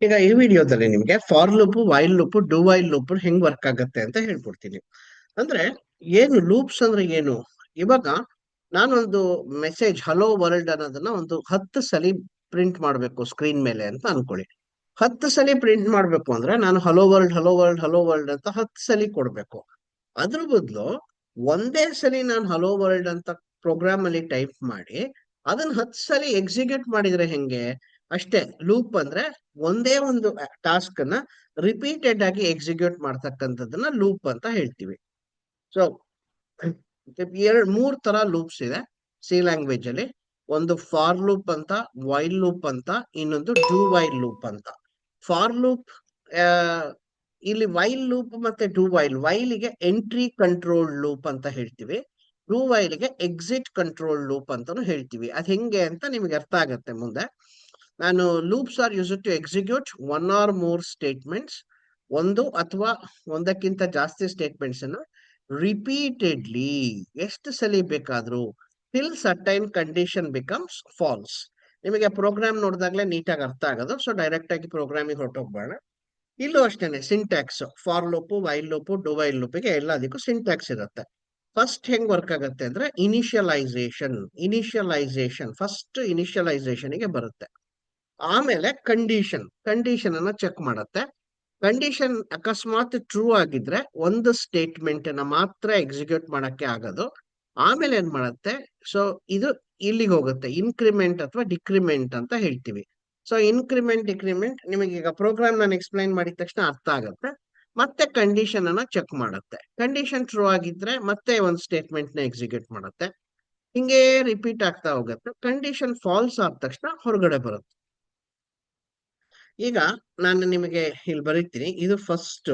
ಈಗ ಈ ವಿಡಿಯೋದಲ್ಲಿ ನಿಮ್ಗೆ for loop while loop do while loop ಹೆಂಗ್ ವರ್ಕ್ ಆಗುತ್ತೆ ಅಂತ ಹೇಳ್ಕೊಡ್ತೀನಿ. ಅಂದ್ರೆ ಏನು ಲೂಪ್ಸ್ ಅಂದ್ರೆ ಏನು? ಇವಾಗ ನಾನೊಂದು ಮೆಸೇಜ್ ಹಲೋ ವರ್ಲ್ಡ್ ಅನ್ನೋದನ್ನ ಒಂದು 10 ಸಲಿ ಪ್ರಿಂಟ್ ಮಾಡ್ಬೇಕು ಸ್ಕ್ರೀನ್ ಮೇಲೆ ಅಂತ ಅನ್ಕೊಳ್ಳಿ. 10 ಸಲಿ ಪ್ರಿಂಟ್ ಮಾಡ್ಬೇಕು ಅಂದ್ರೆ ನಾನು hello world hello world hello world ಅಂತ 10 ಸಲಿ ಕೊಡ್ಬೇಕು. ಅದ್ರ ಬದಲು ಒಂದೇ ಸಲಿ ನಾನು ಹಲೋ ವರ್ಲ್ಡ್ ಅಂತ ಪ್ರೋಗ್ರಾಮ್ ಅಲ್ಲಿ ಟೈಪ್ ಮಾಡಿ ಅದನ್ನ 10 ಸಲಿ ಎಕ್ಸಿಕ್ಯೂಟ್ ಮಾಡಿದ್ರೆ ಹೆಂಗೆ? ಅಷ್ಟೇ. ಲೂಪ್ ಅಂದ್ರೆ ಒಂದೇ ಒಂದು ಟಾಸ್ಕ್ ಅನ್ನ ರಿಪೀಟೆಡ್ ಆಗಿ ಎಕ್ಸಿಕ್ಯೂಟ್ ಮಾಡ್ತಕ್ಕಂಥದ್ದನ್ನ ಲೂಪ್ ಅಂತ ಹೇಳ್ತೀವಿ. ಸೊ ಮೂರ್ ತರ ಲೂಪ್ಸ್ ಇದೆ ಸಿ ಲ್ಯಾಂಗ್ವೇಜ್ ಅಲ್ಲಿ. ಒಂದು ಫಾರ್ ಲೂಪ್ ಅಂತ, ವೈಲ್ ಲೂಪ್ ಅಂತ, ಇನ್ನೊಂದು ಡು ವೈಲ್ ಲೂಪ್ ಅಂತ. ಫಾರ್ ಲೂಪ್, ಇಲ್ಲಿ ವೈಲ್ ಲೂಪ್ ಮತ್ತೆ ಡು ವೈಲ್ಗೆ ಎಂಟ್ರಿ ಕಂಟ್ರೋಲ್ ಲೂಪ್ ಅಂತ ಹೇಳ್ತೀವಿ. ಡು ವೈಲ್ಗೆ ಎಕ್ಸಿಟ್ ಕಂಟ್ರೋಲ್ ಲೂಪ್ ಅಂತಾನು ಹೇಳ್ತೀವಿ. ಅದ್ ಹೆಂಗೆ ಅಂತ ನಿಮ್ಗೆ ಅರ್ಥ ಆಗತ್ತೆ ಮುಂದೆ. ನಾನು loops are use to execute one or more statements, ಒಂದು ಅಥವಾ ಒಂದಕ್ಕಿಂತ ಜಾಸ್ತಿ ಸ್ಟೇಟ್ಮೆಂಟ್ಸ್ ಅನ್ನು ರಿಪೀಟೆಡ್ಲಿ ಎಷ್ಟು ಸಲ ಬೇಕಾದ್ರೂ till certain condition becomes false. ನಿಮಗೆ ಪ್ರೋಗ್ರಾಮ್ ನೋಡಿದಾಗ್ಲೇ ನೀಟಾಗಿ ಅರ್ಥ ಆಗೋದು. ಸೊ ಡೈರೆಕ್ಟ್ ಆಗಿ ಪ್ರೋಗ್ರಾಮಿಗೆ ಹೊರಟೋಗ್ಬೇಡ. ಇಲ್ಲೂ ಅಷ್ಟೇನೆ syntax. For loop while loop do while ಲೂಪಿಗೆ ಎಲ್ಲದಕ್ಕೂ ಸಿಂಟ್ಯಾಕ್ಸ್ ಇರುತ್ತೆ. ಫಸ್ಟ್ ಹೆಂಗ್ ವರ್ಕ್ ಆಗುತ್ತೆ ಅಂದ್ರೆ ಇನಿಷಿಯಲೈಸೇಷನ್ ಫಸ್ಟ್ ಇನಿಷಿಯಲೈಸೇಷನ್ಗೆ ಬರುತ್ತೆ. ಆಮೇಲೆ ಕಂಡೀಷನ್ ಅನ್ನ ಚೆಕ್ ಮಾಡುತ್ತೆ. ಕಂಡೀಷನ್ ಅಕಸ್ಮಾತ್ ಟ್ರೂ ಆಗಿದ್ರೆ ಒಂದು ಸ್ಟೇಟ್ಮೆಂಟ್ ಅನ್ನ ಮಾತ್ರ ಎಕ್ಸಿಕ್ಯೂಟ್ ಮಾಡಕ್ಕೆ ಆಗೋದು. ಆಮೇಲೆ ಏನ್ ಮಾಡುತ್ತೆ? ಸೊ ಇದು ಇಲ್ಲಿಗೆ ಹೋಗುತ್ತೆ, ಇನ್ಕ್ರಿಮೆಂಟ್ ಅಥವಾ ಡಿಕ್ರಿಮೆಂಟ್ ಅಂತ ಹೇಳ್ತೀವಿ. ಸೊ ಇನ್ಕ್ರಿಮೆಂಟ್ ಡಿಕ್ರಿಮೆಂಟ್ ನಿಮಗೆ ಈಗ ಪ್ರೋಗ್ರಾಮ್ ನಾನು ಎಕ್ಸ್ಪ್ಲೈನ್ ಮಾಡಿದ ತಕ್ಷಣ ಅರ್ಥ ಆಗುತ್ತೆ. ಮತ್ತೆ ಕಂಡೀಷನ್ ಅನ್ನ ಚೆಕ್ ಮಾಡುತ್ತೆ. ಕಂಡೀಷನ್ ಟ್ರೂ ಆಗಿದ್ರೆ ಮತ್ತೆ ಒಂದು ಸ್ಟೇಟ್ಮೆಂಟ್ ನ ಎಕ್ಸಿಕ್ಯೂಟ್ ಮಾಡುತ್ತೆ. ಹಿಂಗೆ ರಿಪೀಟ್ ಆಗ್ತಾ ಹೋಗುತ್ತೆ. ಕಂಡೀಷನ್ ಫಾಲ್ಸ್ ಆದ ತಕ್ಷಣ ಹೊರಗಡೆ ಬರುತ್ತೆ. ಈಗ ನಾನು ನಿಮಗೆ ಇಲ್ಲಿ ಬರೀತೀನಿ. ಇದು ಫಸ್ಟ್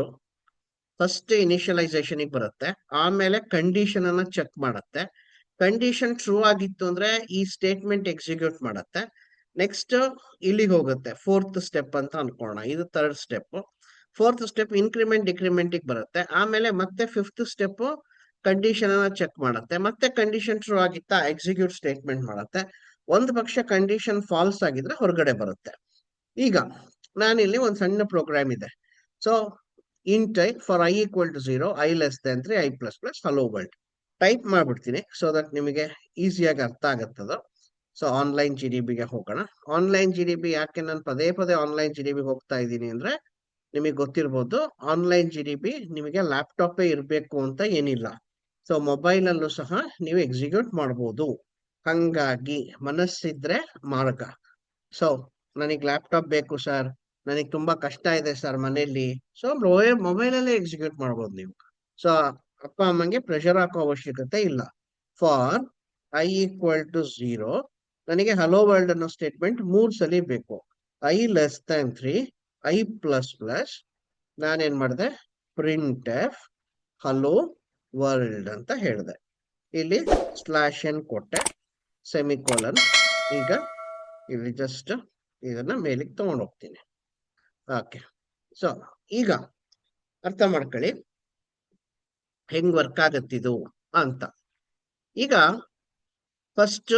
ಇನಿಷಿಯಲೈಸೇಷನ್ ಬರುತ್ತೆ. ಆಮೇಲೆ ಕಂಡೀಷನ್ ಅನ್ನ ಚೆಕ್ ಮಾಡುತ್ತೆ. ಕಂಡೀಷನ್ ಟ್ರೂ ಆಗಿತ್ತು ಅಂದ್ರೆ ಈ ಸ್ಟೇಟ್ಮೆಂಟ್ ಎಕ್ಸಿಕ್ಯೂಟ್ ಮಾಡುತ್ತೆ. ನೆಕ್ಸ್ಟ್ ಇಲ್ಲಿಗೆ ಹೋಗುತ್ತೆ, ಫೋರ್ತ್ ಸ್ಟೆಪ್ ಅಂತ ಅನ್ಕೋಣ. ಇದು third step. Fourth step increment decrement ಬರುತ್ತೆ. ಆಮೇಲೆ ಮತ್ತೆ ಫಿಫ್ತ್ ಸ್ಟೆಪ್ ಕಂಡೀಷನ್ ಅನ್ನ ಚೆಕ್ ಮಾಡುತ್ತೆ. ಮತ್ತೆ ಕಂಡೀಷನ್ ಟ್ರೂ ಆಗಿತ್ತಾ ಎಕ್ಸಿಕ್ಯೂಟ್ ಸ್ಟೇಟ್ಮೆಂಟ್ ಮಾಡುತ್ತೆ. ಒಂದು ಪಕ್ಷ ಕಂಡೀಷನ್ ಫಾಲ್ಸ್ ಆಗಿದ್ರೆ ಹೊರಗಡೆ ಬರುತ್ತೆ. ಈಗ ನಾನಿಲ್ಲಿ ಒಂದು ಸಣ್ಣ ಪ್ರೋಗ್ರಾಮ್ ಇದೆ. So int i for i equal to 0, i less than 3, i plus plus hello world type ಮಾಡ್ಬಿಡ್ತೀನಿ. ಸೊ ದಟ್ ನಿಮಗೆ ಈಸಿಯಾಗಿ ಅರ್ಥ ಆಗುತ್ತದು. ಸೊ ಆನ್ಲೈನ್ ಜಿ ಡಿ ಬಿಗೆ ಹೋಗೋಣ. ಆನ್ಲೈನ್ ಜಿ ಡಿ ಬಿ ಯಾಕೆ ನಾನು ಪದೇ ಪದೇ ಆನ್ಲೈನ್ ಜಿ ಡಿ ಬಿ ಹೋಗ್ತಾ ಇದ್ದೀನಿ ಅಂದ್ರೆ ನಿಮಗೆ ಗೊತ್ತಿರ್ಬೋದು, ಆನ್ಲೈನ್ ಜಿ ಡಿ ಬಿ ನಿಮಗೆ ಲ್ಯಾಪ್ಟಾಪೇ ಇರಬೇಕು ಅಂತ ಏನಿಲ್ಲ. ಸೊ ಮೊಬೈಲ್ ಅಲ್ಲೂ ಸಹ ನೀವು ಎಕ್ಸಿಕ್ಯೂಟ್ ಮಾಡ್ಬೋದು. ಹಂಗಾಗಿ ಮನಸ್ಸಿದ್ರೆ ಮಾರ್ಗ. ಸೊ ನನಗೆ ಲ್ಯಾಪ್ಟಾಪ್ ಬೇಕು ಸರ್, ನನಗೆ ತುಂಬಾ ಕಷ್ಟ ಇದೆ ಸರ್ ಮನೆಯಲ್ಲಿ. ಸೊ ಮೊಬೈಲ್ ಅಲ್ಲೇ ಎಕ್ಸಿಕ್ಯೂಟ್ ಮಾಡ್ಬೋದು ನೀವು. ಸೊ ಅಪ್ಪ ಅಮ್ಮಂಗೆ ಪ್ರೆಷರ್ ಹಾಕೋ ಅವಶ್ಯಕತೆ ಇಲ್ಲ. ಫಾರ್ ಐ ಈಕ್ವಲ್ ಟು 0 ನನಗೆ ಹಲೋ ವರ್ಲ್ಡ್ ಅನ್ನೋ ಸ್ಟೇಟ್ಮೆಂಟ್ 3 ಸಲ ಬೇಕು. I less than 3, i plus plus ನಾನೇನ್ ಮಾಡಿದೆ, ಪ್ರಿಂಟ್ ಎಫ್ ಹಲೋ ವರ್ಲ್ಡ್ ಅಂತ ಹೇಳಿದೆ. ಇಲ್ಲಿ ಸ್ಲಾಶ್ ಎನ್ ಕೊಟ್ಟೆ, ಸೆಮಿಕೋಲನ್. ಈಗ ಇಲ್ಲಿ ಜಸ್ಟ್ ಇದನ್ನ ಮೇಲಿಗೆ ತಗೊಂಡು ಹೋಗ್ತೀನಿ. ಓಕೆ. ಸೊ ಈಗ ಅರ್ಥ ಮಾಡ್ಕೊಳ್ಳಿ ಹೆಂಗ್ ವರ್ಕ್ ಆಗತ್ತಿದು ಅಂತ. ಈಗ ಫಸ್ಟ್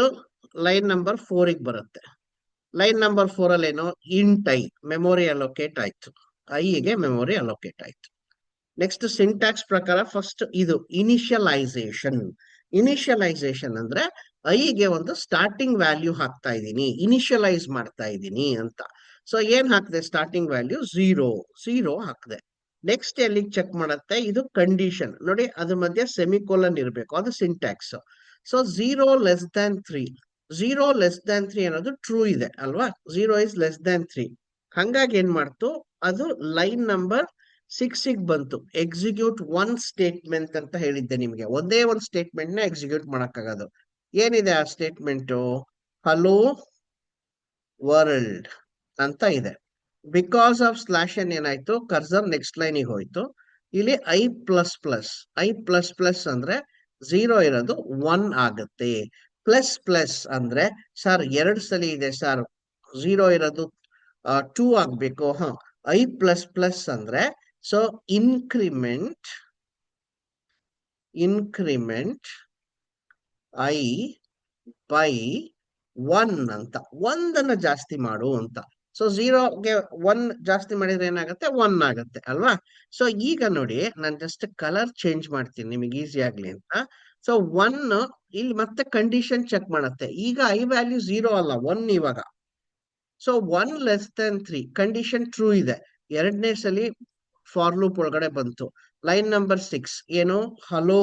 ಲೈನ್ ನಂಬರ್ 4 ಬರುತ್ತೆ. ಲೈನ್ ನಂಬರ್ 4 ಅಲ್ಲಿ ಏನು, ಇಂಟ್ ಐ ಮೆಮೊರಿ ಅಲೋಕೇಟ್ ಆಯ್ತು. ಐಗೆ ಮೆಮೊರಿ ಅಲೋಕೇಟ್ ಆಯ್ತು. ನೆಕ್ಸ್ಟ್ ಸಿಂಟ್ಯಾಕ್ಸ್ ಪ್ರಕಾರ ಫಸ್ಟ್ ಇದು ಇನಿಷಿಯಲೈಸೇಷನ್ ಅಂದ್ರೆ ಐಗೆ ಒಂದು ಸ್ಟಾರ್ಟಿಂಗ್ ವ್ಯಾಲ್ಯೂ ಹಾಕ್ತಾ ಇದ್ದೀನಿ, ಇನಿಷಿಯಲೈಸ್ ಮಾಡ್ತಾ ಇದ್ದೀನಿ ಅಂತ. ಸೊ ಏನ್ ಹಾಕಿದೆ, ಸ್ಟಾರ್ಟಿಂಗ್ ವ್ಯಾಲ್ಯೂ 0 ಹಾಕಿದೆ. ನೆಕ್ಸ್ಟ್ ಎಲ್ಲಿಗೆ ಚೆಕ್ ಮಾಡುತ್ತೆ, ಇದು ಕಂಡೀಷನ್ ನೋಡಿ, ಅದ್ರ ಮಧ್ಯೆ ಸೆಮಿಕೋಲನ್ ಇರಬೇಕು, ಅದು ಸಿಂಟ್ಯಾಕ್ಸ್. ಸೊ 0 ಲೆಸ್ ದ್ಯಾನ್ 3 ಅನ್ನೋದು ಟ್ರೂ ಇದೆ ಅಲ್ವಾ. 0 ಇಸ್ ಲೆಸ್ ದ್ಯಾನ್ 3. ಹಂಗಾಗಿ ಏನ್ ಮಾಡ್ತು, ಅದು ಲೈನ್ ನಂಬರ್ 6 ಬಂತು. ಎಕ್ಸಿಕ್ಯೂಟ್ ಒನ್ ಸ್ಟೇಟ್ಮೆಂಟ್ ಅಂತ ಹೇಳಿದ್ದೆ ನಿಮ್ಗೆ. ಒಂದೇ ಒಂದು ಸ್ಟೇಟ್ಮೆಂಟ್ ನ ಎಕ್ಸಿಕ್ಯೂಟ್ ಮಾಡಕ್ಕಾಗೋದು. ಏನಿದೆ ಆ ಸ್ಟೇಟ್ಮೆಂಟ್, ಹಲೋ ವರ್ಲ್ಡ್ ಅಂತ ಇದೆ. ಬಿಕಾಸ್ ಆಫ್ ಸ್ಲಾಶ್ ಎನ್ ಏನಾಯ್ತು, ಕರ್ಸರ್ ನೆಕ್ಸ್ಟ್ ಲೈನಿಗೆ ಹೋಯ್ತು. ಇಲ್ಲಿ ಐ ಪ್ಲಸ್ ಪ್ಲಸ್ ಅಂದ್ರೆ 0 ಇರೋದು 1 ಆಗುತ್ತೆ. ಪ್ಲಸ್ ಪ್ಲಸ್ ಅಂದ್ರೆ ಸರ್ 2 ಸಲ ಇದೆ ಸರ್, 0 ಇರೋದು 2 ಆಗ್ಬೇಕು. ಐ ಪ್ಲಸ್ ಪ್ಲಸ್ ಅಂದ್ರೆ ಸೊ ಇನ್ಕ್ರಿಮೆಂಟ್ ಐ ಬೈ 1 ಅಂತ, ಒಂದನ್ನ ಜಾಸ್ತಿ ಮಾಡು ಅಂತ. ಸೊ ಝೀರೋಗೆ 1 ಜಾಸ್ತಿ ಮಾಡಿದ್ರೆ ಏನಾಗುತ್ತೆ 1 ಆಗುತ್ತೆ ಅಲ್ವಾ. ಸೊ ಈಗ ನೋಡಿ ನಾನು ಜಸ್ಟ್ ಕಲರ್ ಚೇಂಜ್ ಮಾಡ್ತೀನಿ ನಿಮಗೆ ಈಸಿ ಆಗ್ಲಿ ಅಂತ. ಸೊ 1 ಇಲ್ಲಿ ಮತ್ತೆ ಕಂಡೀಷನ್ ಚೆಕ್ ಮಾಡುತ್ತೆ. ಈಗ ಐ ವ್ಯಾಲ್ಯೂ 0 ಅಲ್ಲ 1 ಇವಾಗ. So 1 less than 3 condition true ಇದೆ. ಎರಡನೇ ಸಲಿ ಫಾರ್ ಲೂಪ್ ಒಳಗಡೆ ಬಂತು. ಲೈನ್ ನಂಬರ್ 6 ಏನು ಹಲೋ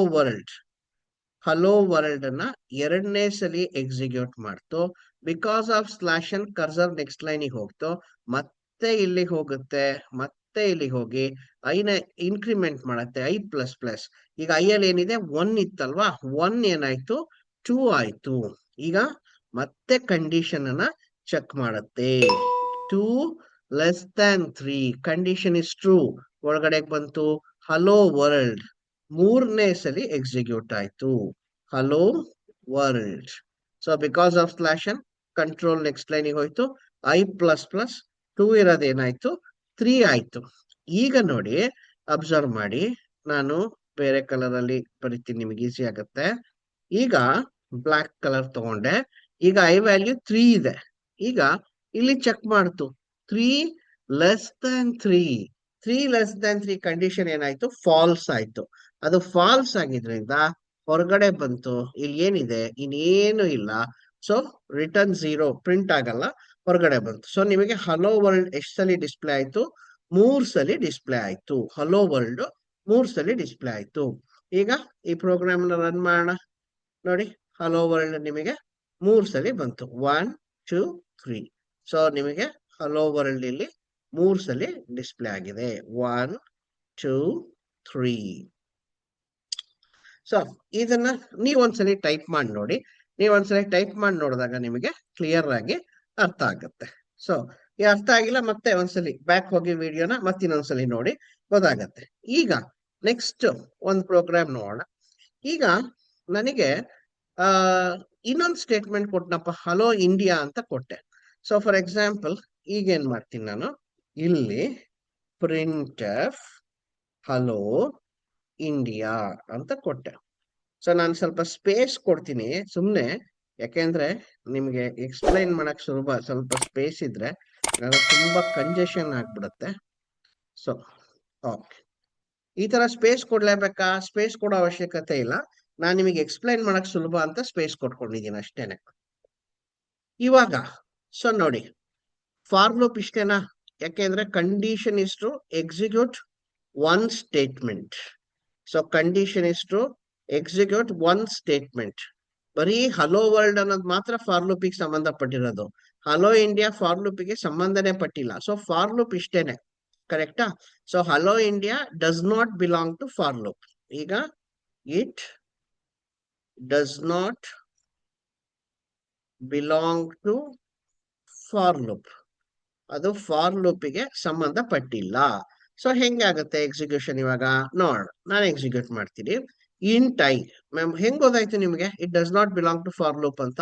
ವರ್ಲ್ಡ್ ಅನ್ನ ಎರಡನೇ ಸಲಿ ಎಕ್ಸಿಕ್ಯೂಟ್ ಮಾಡ್ತು. Because of slash and cursor next ಲೈನಿಗೆ ಹೋಗ್ತು. ಮತ್ತೆ ಇಲ್ಲಿಗೆ ಹೋಗುತ್ತೆ, ಮತ್ತೆ ಇಲ್ಲಿಗೆ ಹೋಗಿ ಐನ ಇನ್ಕ್ರಿಮೆಂಟ್ ಮಾಡುತ್ತೆ ಐ ಪ್ಲಸ್ ಪ್ಲಸ್. ಈಗ ಐ ಅಲ್ಲಿ ಏನಿದೆ 1 ಇತ್ತಲ್ವಾ, 1 ಏನಾಯ್ತು 2 ಆಯ್ತು. ಈಗ ಮತ್ತೆ ಕಂಡೀಷನ್ ಅನ್ನ ಚೆಕ್ ಮಾಡುತ್ತೆ. 2 less than 3 condition is true. ಒಳಗಡೆ ಬಂತು ಹಲೋ ವರ್ಲ್ಡ್. ಮೂರನೇ ಸಲಿ ಎಕ್ಸಿಕ್ಯೂಟ್ ಆಯ್ತು hello world. So because of slash and control next ಲೈನಿಗೆ ಹೋಯ್ತು. ಐ ಪ್ಲಸ್ ಪ್ಲಸ್ 2 ಇರೋದೇನಾಯ್ತು 3 ಆಯ್ತು. ಈಗ ನೋಡಿ ಅಬ್ಸರ್ವ್ ಮಾಡಿ, ನಾನು ಬೇರೆ ಕಲರ್ ಅಲ್ಲಿ ಬರಿತೀನಿ ನಿಮ್ಗೆ ಈಸಿ ಆಗುತ್ತೆ. ಈಗ ಬ್ಲಾಕ್ ಕಲರ್ ತಗೊಂಡೆ. ಈಗ ಐ ವ್ಯಾಲ್ಯೂ 3 ಇದೆ. ಈಗ ಇಲ್ಲಿ ಚೆಕ್ ಮಾಡ್ತು 3 less than 3 less than 3 condition ಏನಾಯ್ತು ಫಾಲ್ಸ್ ಆಯ್ತು. ಅದು ಫಾಲ್ಸ್ ಆಗಿದ್ರಿಂದ ಹೊರಗಡೆ ಬಂತು. ಇಲ್ಲಿ ಏನಿದೆ ಇನ್ನೇನು ಇಲ್ಲ. ಸೊ ರಿಟರ್ನ್ 0 ಪ್ರಿಂಟ್ ಆಗಲ್ಲ, ಹೊರಗಡೆ ಬಂತು. ಸೊ ನಿಮಗೆ ಹಲೋ ವರ್ಲ್ಡ್ ಎಷ್ಟು ಸಲ ಡಿಸ್ಪ್ಲೇ ಆಯ್ತು 3 ಸಲ ಡಿಸ್ಪ್ಲೇ ಆಯ್ತು. ಹಲೋ ವರ್ಲ್ಡ್ 3 ಸಲ ಡಿಸ್ಪ್ಲೇ ಆಯ್ತು. ಈಗ ಈ ಪ್ರೋಗ್ರಾಮ್ ರನ್ ಮಾಡೋಣ. ನೋಡಿ ಹಲೋ ವರ್ಲ್ಡ್ ನಿಮಗೆ 3 ಸಲ ಬಂತು 1 2 3. ಸೊ ನಿಮಗೆ ಹಲೋ ವರ್ಲ್ಡ್ ಇಲ್ಲಿ 3 ಸಲ ಡಿಸ್ಪ್ಲೇ ಆಗಿದೆ 1 2 3. ಸೊ ಇದನ್ನ ನೀವೊಂದ್ಸಲಿ ಟೈಪ್ ಮಾಡಿ ನೋಡಿ. ನೀವೊಂದ್ಸಲಿ ಟೈಪ್ ಮಾಡಿ ನೋಡಿದಾಗ ನಿಮಗೆ ಕ್ಲಿಯರ್ ಆಗಿ ಅರ್ಥ ಆಗುತ್ತೆ. ಸೊ ಈ ಅರ್ಥ ಆಗಿಲ್ಲ ಮತ್ತೆ ಒಂದ್ಸಲಿ ಬ್ಯಾಕ್ ಹೋಗಿ ವಿಡಿಯೋನ ಮತ್ತಿನ್ನೊಂದ್ಸಲಿ ನೋಡಿ ಗೊತ್ತಾಗತ್ತೆ. ಈಗ ನೆಕ್ಸ್ಟ್ ಒಂದು ಪ್ರೋಗ್ರಾಮ್ ನೋಡೋಣ. ಈಗ ನನಗೆ ಇನ್ನೊಂದು ಸ್ಟೇಟ್ಮೆಂಟ್ ಕೊಟ್ಟನಪ್ಪ, ಹಲೋ ಇಂಡಿಯಾ ಅಂತ ಕೊಟ್ಟೆ. ಸೊ ಫಾರ್ ಎಕ್ಸಾಂಪಲ್ ಈಗ ಏನ್ ಮಾಡ್ತೀನಿ ನಾನು, ಇಲ್ಲಿ ಪ್ರಿಂಟ್ ಹಲೋ ಇಂಡಿಯಾ ಅಂತ ಕೊಟ್ಟೆ. ಸೊ ನಾನು ಸ್ವಲ್ಪ ಸ್ಪೇಸ್ ಕೊಡ್ತೀನಿ ಸುಮ್ಮನೆ, ಯಾಕೆಂದ್ರೆ ನಿಮ್ಗೆ ಎಕ್ಸ್ಪ್ಲೈನ್ ಮಾಡಕ್ ಸ್ವಲ್ಪ ಸ್ಪೇಸ್ ಇದ್ರೆ ತುಂಬಾ ಕಂಜೆಷನ್ ಆಗ್ಬಿಡುತ್ತೆ. ಸೊ ಓಕೆ, ಈ ತರ ಸ್ಪೇಸ್ ಕೊಡ್ಲೇಬೇಕಾ? ಸ್ಪೇಸ್ ಕೊಡೋ ಅವಶ್ಯಕತೆ ಇಲ್ಲ. ನಾನು ನಿಮಗೆ ಎಕ್ಸ್ಪ್ಲೈನ್ ಮಾಡಕ್ ಸುಲಭ ಅಂತ ಸ್ಪೇಸ್ ಕೊಟ್ಕೊಂಡಿದ್ದೀನಿ ಅಷ್ಟೇನೆ. ಇವಾಗ ಸೊ ನೋಡಿ ಫಾರ್ ಲೂಪ್ ಇಷ್ಟೇನಾ? ಯಾಕೆಂದ್ರೆ condition is to execute one statement. So condition is to execute one statement. ಬರೀ ಹಲೋ ವರ್ಲ್ಡ್ ಅನ್ನೋದು ಮಾತ್ರ ಫಾರ್ ಲೂಪಿಗೆ ಸಂಬಂಧಪಟ್ಟಿರೋದು. ಹಲೋ ಇಂಡಿಯಾ ಫಾರ್ ಲೂಪಿಗೆ ಸಂಬಂಧನೇ ಪಟ್ಟಿಲ್ಲ. ಸೊ ಫಾರ್ ಲೂಪ್ ಇಷ್ಟೇನೆ, ಕರೆಕ್ಟಾ? So hello India does not belong to for loop. ಈಗ it does not belong to for loop, ಅದು ಫಾರ್ ಲೂಪಿಗೆ ಸಂಬಂಧಪಟ್ಟಿಲ್ಲ. ಸೊ ಹೆಂಗಾಗುತ್ತೆ ಎಕ್ಸಿಕ್ಯೂಷನ್ ಇವಾಗ ನೋಡ್, ನಾನು ಎಕ್ಸಿಕ್ಯೂಟ್ ಮಾಡ್ತೀನಿ. ಇಂಟ್ ಐ ಮ್ಯಾಮ್ ಹೆಂಗ್ ಗೊತ್ತಾಯ್ತು ನಿಮ್ಗೆ it does not belong to for loop ಅಂತ?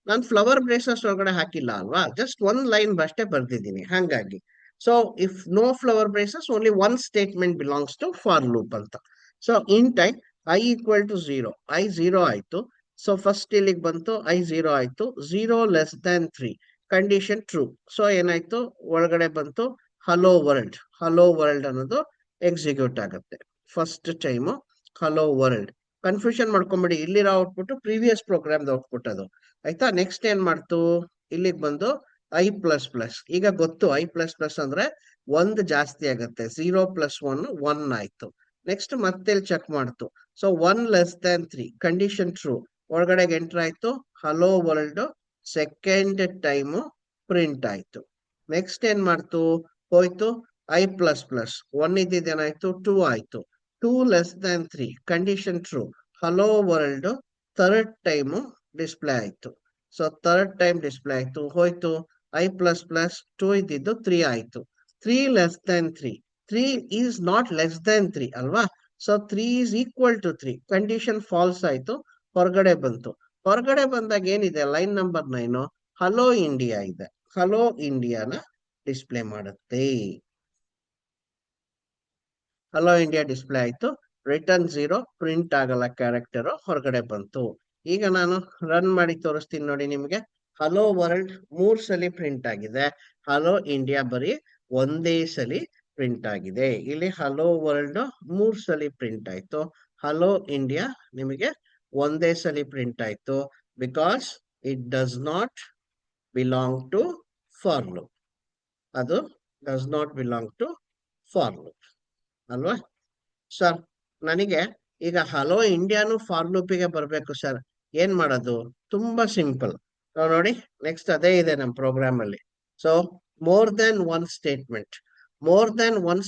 ನಾನು ಫ್ಲವರ್ ಬ್ರೇಸಸ್ ಒಳಗಡೆ ಹಾಕಿಲ್ಲ ಅಲ್ವಾ, ಜಸ್ಟ್ ಒಂದ್ ಲೈನ್ ಅಷ್ಟೇ ಬರ್ದಿದ್ದೀನಿ. ಹಾಗಾಗಿ so if no flower braces only one statement belongs to for loop ಅಂತ. So int i equal to 0, i 0 ಆಯ್ತು. ಸೊ ಫಸ್ಟ್ ಇಲ್ಲಿಗೆ ಬಂತು ಐ 0 ಆಯ್ತು. 0 less than 3 condition true. So ಏನಾಯ್ತು ಒಳಗಡೆ ಬಂತು ಹಲೋ ವರ್ಲ್ಡ್ ಅನ್ನೋದು ಎಕ್ಸಿಕ್ಯೂಟ್ ಆಗುತ್ತೆ first time hello world. Confusion ಮಾಡ್ಕೊಂಬಿಡಿ, ಇಲ್ಲಿರೋ ಔಟ್ಪುಟ್ ಪ್ರೀವಿಯಸ್ ಪ್ರೋಗ್ರಾಮ್ ಔಟ್ಪುಟ್ ಅದು, ಆಯ್ತಾ? ನೆಕ್ಸ್ಟ್ ಏನ್ ಮಾಡ್ತು ಇಲ್ಲಿಗೆ ಬಂದು ಐ ಪ್ಲಸ್ ಪ್ಲಸ್. ಈಗ ಗೊತ್ತು ಐ ಪ್ಲಸ್ ಪ್ಲಸ್ ಅಂದ್ರೆ 1 ಜಾಸ್ತಿ ಆಗುತ್ತೆ. 0 ಪ್ಲಸ್ 1 1 ಆಯ್ತು. ನೆಕ್ಸ್ಟ್ ಮತ್ತೆ ಚೆಕ್ ಮಾಡ್ತು. So 1 less than 3 condition true. ಒಳಗಡೆಗೆ ಎಂಟರ್ ಆಯ್ತು hello world second time print ಆಯ್ತು. ನೆಕ್ಸ್ಟ್ ಏನ್ ಮಾಡ್ತು ಹೋಯ್ತು ಐ ಪ್ಲಸ್ ಪ್ಲಸ್ 1 ಇದ್ದಿದ್ದೇನಾಯ್ತು 2 ಆಯ್ತು. 2 less than 3 condition true. Hello world third time display ಆಯ್ತು. ಸೊ ಥರ್ಡ್ ಟೈಮ್ ಡಿಸ್ಪ್ಲೇ ಆಯ್ತು. ಹೋಯ್ತು ಐ ಪ್ಲಸ್ ಪ್ಲಸ್ 2 ಇದ್ದಿದ್ದು 3 ಆಯ್ತು. 3 less than 3 is not less than 3 ಅಲ್ವಾ? So 3 is equal to 3 condition false ಆಯ್ತು. ಹೊರಗಡೆ ಬಂತು. ಹೊರಗಡೆ ಬಂದಾಗ ಏನಿದೆ ಲೈನ್ ನಂಬರ್ 9 ಹಲೋ ಇಂಡಿಯಾ ಇದೆ. ಹಲೋ ಇಂಡಿಯಾನ ಡಿಸ್ಪ್ಲೇ ಮಾಡುತ್ತೆ. ಹಲೋ ಇಂಡಿಯಾ ಡಿಸ್ಪ್ಲೇ ಆಯ್ತು. ರಿಟರ್ನ್ 0 ಪ್ರಿಂಟ್ ಆಗಲ್ಲ ಕ್ಯಾರೆಕ್ಟರ್, ಹೊರಗಡೆ ಬಂತು. ಈಗ ನಾನು ರನ್ ಮಾಡಿ ತೋರಿಸ್ತೀನಿ ನೋಡಿ ನಿಮ್ಗೆ. ಹಲೋ ವರ್ಲ್ಡ್ 3 ಸಲಿ ಪ್ರಿಂಟ್ ಆಗಿದೆ. ಹಲೋ ಇಂಡಿಯಾ ಬರೀ ಒಂದೇ ಸಲಿ ಪ್ರಿಂಟ್ ಆಗಿದೆ. ಇಲ್ಲಿ ಹಲೋ ವರ್ಲ್ಡ್ 3 ಸಲಿ ಪ್ರಿಂಟ್ ಆಯ್ತು. ಹಲೋ ಇಂಡಿಯಾ ನಿಮಗೆ ಒಂದೇ ಸಲಿ ಪ್ರಿಂಟ್ ಆಯ್ತು. Because it does not belong to for loop. ಅದು does not belong to for loop ಅಲ್ವಾ ಸರ್? ನನಗೆ ಈಗ ಹಲೋ ಇಂಡಿಯಾನು ಫಾರ್ ಲೂಪಿಗೆ ಬರಬೇಕು ಸರ್. ಏನ್ ಮಾಡೋದು? ತುಂಬಾ ಸಿಂಪಲ್. ನೋಡಿ, ನೆಕ್ಸ್ಟ್ ಅದೇ ಇದೆ ನಮ್ಮ ಪ್ರೋಗ್ರಾಮ್ ಅಲ್ಲಿ. So more than one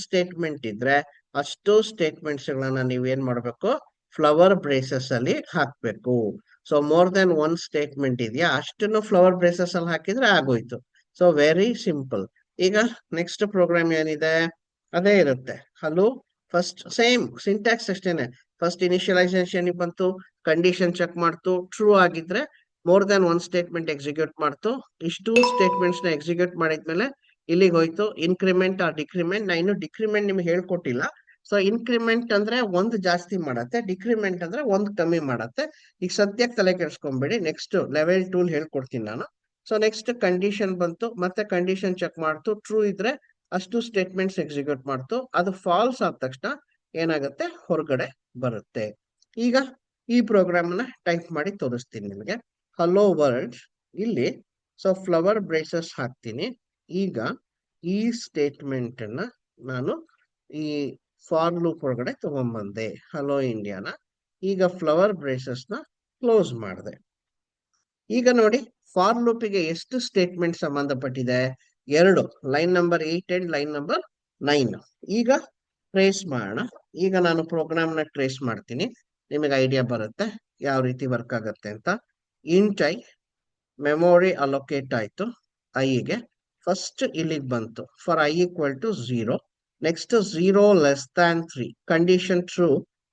statement ಇದ್ರೆ ಅಷ್ಟು ಸ್ಟೇಟ್ಮೆಂಟ್ಸ್ ಗಳನ್ನ ನೀವು ಏನ್ ಮಾಡ್ಬೇಕು? ಫ್ಲವರ್ ಬ್ರೇಸಸ್ ಅಲ್ಲಿ ಹಾಕ್ಬೇಕು. ಸೊ ಮೋರ್ ದನ್ 1 ಸ್ಟೇಟ್ಮೆಂಟ್ ಇದೆಯಾ, ಅಷ್ಟನ್ನು ಫ್ಲವರ್ ಬ್ರೇಸಸ್ ಅಲ್ಲಿ ಹಾಕಿದ್ರೆ ಆಗೋಯ್ತು. So very simple. ಈಗ ನೆಕ್ಸ್ಟ್ ಪ್ರೋಗ್ರಾಮ್ ಏನಿದೆ? ಅದೇ ಇರುತ್ತೆ. ಹಲೋ ಫಸ್ಟ್ ಸೇಮ್ ಸಿಂಟ್ಯಾಕ್ಸ್ ಅಷ್ಟೇನೆ. ಫಸ್ಟ್ ಇನಿಷಿಯಲೈಸೇಷನ್ ಬಂತು, ಕಂಡೀಷನ್ ಚೆಕ್ ಮಾಡ್ತು, ಟ್ರೂ ಆಗಿದ್ರೆ ಮೋರ್ ದನ್ 1 ಸ್ಟೇಟ್ಮೆಂಟ್ ಎಕ್ಸಿಕ್ಯೂಟ್ ಮಾಡ್ತು. ಇಷ್ಟು ಸ್ಟೇಟ್ಮೆಂಟ್ಸ್ ನ ಎಕ್ಸಿಕ್ಯೂಟ್ ಮಾಡಿದ್ಮೇಲೆ ಇಲ್ಲಿಗೆ ಹೋಯ್ತು ಇನ್ಕ್ರಿಮೆಂಟ್ ಆರ್ ಡಿಕ್ರಿಮೆಂಟ್. ನಾ ಇನ್ನು ಡಿಕ್ರಿಮೆಂಟ್ ನಿಮ್ಗೆ ಹೇಳ್ಕೊಟ್ಟಿಲ್ಲ. ಸೊ ಇನ್ಕ್ರಿಮೆಂಟ್ ಅಂದ್ರೆ 1 ಜಾಸ್ತಿ ಮಾಡತ್ತೆ, ಡಿಕ್ರಿಮೆಂಟ್ ಅಂದ್ರೆ 1 ಕಮ್ಮಿ ಮಾಡತ್ತೆ. ಈಗ ಸದ್ಯಕ್ಕೆ ತಲೆ ಕೆಡ್ಸ್ಕೊಂಬೇಡಿ, ನೆಕ್ಸ್ಟ್ ಲೆವೆಲ್ 2 ಹೇಳ್ಕೊಡ್ತೀನಿ ನಾನು. ಸೊ ನೆಕ್ಸ್ಟ್ ಕಂಡೀಷನ್ ಬಂತು, ಮತ್ತೆ ಕಂಡೀಷನ್ ಚೆಕ್ ಮಾಡ್ತು, ಟ್ರೂ ಇದ್ರೆ ಅಷ್ಟು ಸ್ಟೇಟ್ಮೆಂಟ್ಸ್ ಎಕ್ಸಿಕ್ಯೂಟ್ ಮಾಡ್ತು. ಅದು ಫಾಲ್ಸ್ ಆದ ತಕ್ಷಣ ಏನಾಗುತ್ತೆ? ಹೊರಗಡೆ ಬರುತ್ತೆ. ಈಗ ಈ ಪ್ರೋಗ್ರಾಮ್ ನ ಟೈಪ್ ಮಾಡಿ ತೋರಿಸ್ತೀನಿ ನಿಮಗೆ. ಹಲೋ ವರ್ಲ್ಡ್ ಇಲ್ಲಿ ಸೊ ಫ್ಲವರ್ ಬ್ರೇಸಸ್ ಹಾಕ್ತೀನಿ. ಈಗ ಈ ಸ್ಟೇಟ್ಮೆಂಟ್ ಅನ್ನ ನಾನು ಈ ಫಾರ್ ಲೂಪ್ ಒಳಗಡೆ ತಗೊಂಡ್ಬಂದೆ, ಹಲೋ ಇಂಡಿಯಾನ. ಈಗ ಫ್ಲವರ್ ಬ್ರೇಸಸ್ ನ ಕ್ಲೋಸ್ ಮಾಡಿದೆ. ಈಗ ನೋಡಿ, ಫಾರ್ ಲೂಪಿಗೆ ಎಷ್ಟು ಸ್ಟೇಟ್ಮೆಂಟ್ ಸಂಬಂಧಪಟ್ಟಿದೆ? 2, line number 8 and line number 9. ಈಗ ಟ್ರೇಸ್ ಮಾಡೋಣ. ಈಗ ನಾನು ಪ್ರೋಗ್ರಾಮ್ ನ ಟ್ರೇಸ್ ಮಾಡ್ತೀನಿ, ನಿಮಗೆ ಐಡಿಯಾ ಬರುತ್ತೆ ಯಾವ ರೀತಿ ವರ್ಕ್ ಆಗುತ್ತೆ ಅಂತ. ಇಂಟ್ ಐ ಮೆಮೊರಿ ಅಲೋಕೇಟ್ ಆಯ್ತು ಐಗೆ. ಫಸ್ಟ್ ಇಲ್ಲಿಗೆ ಬಂತು for i equal to 0. Next 0 <3 condition true.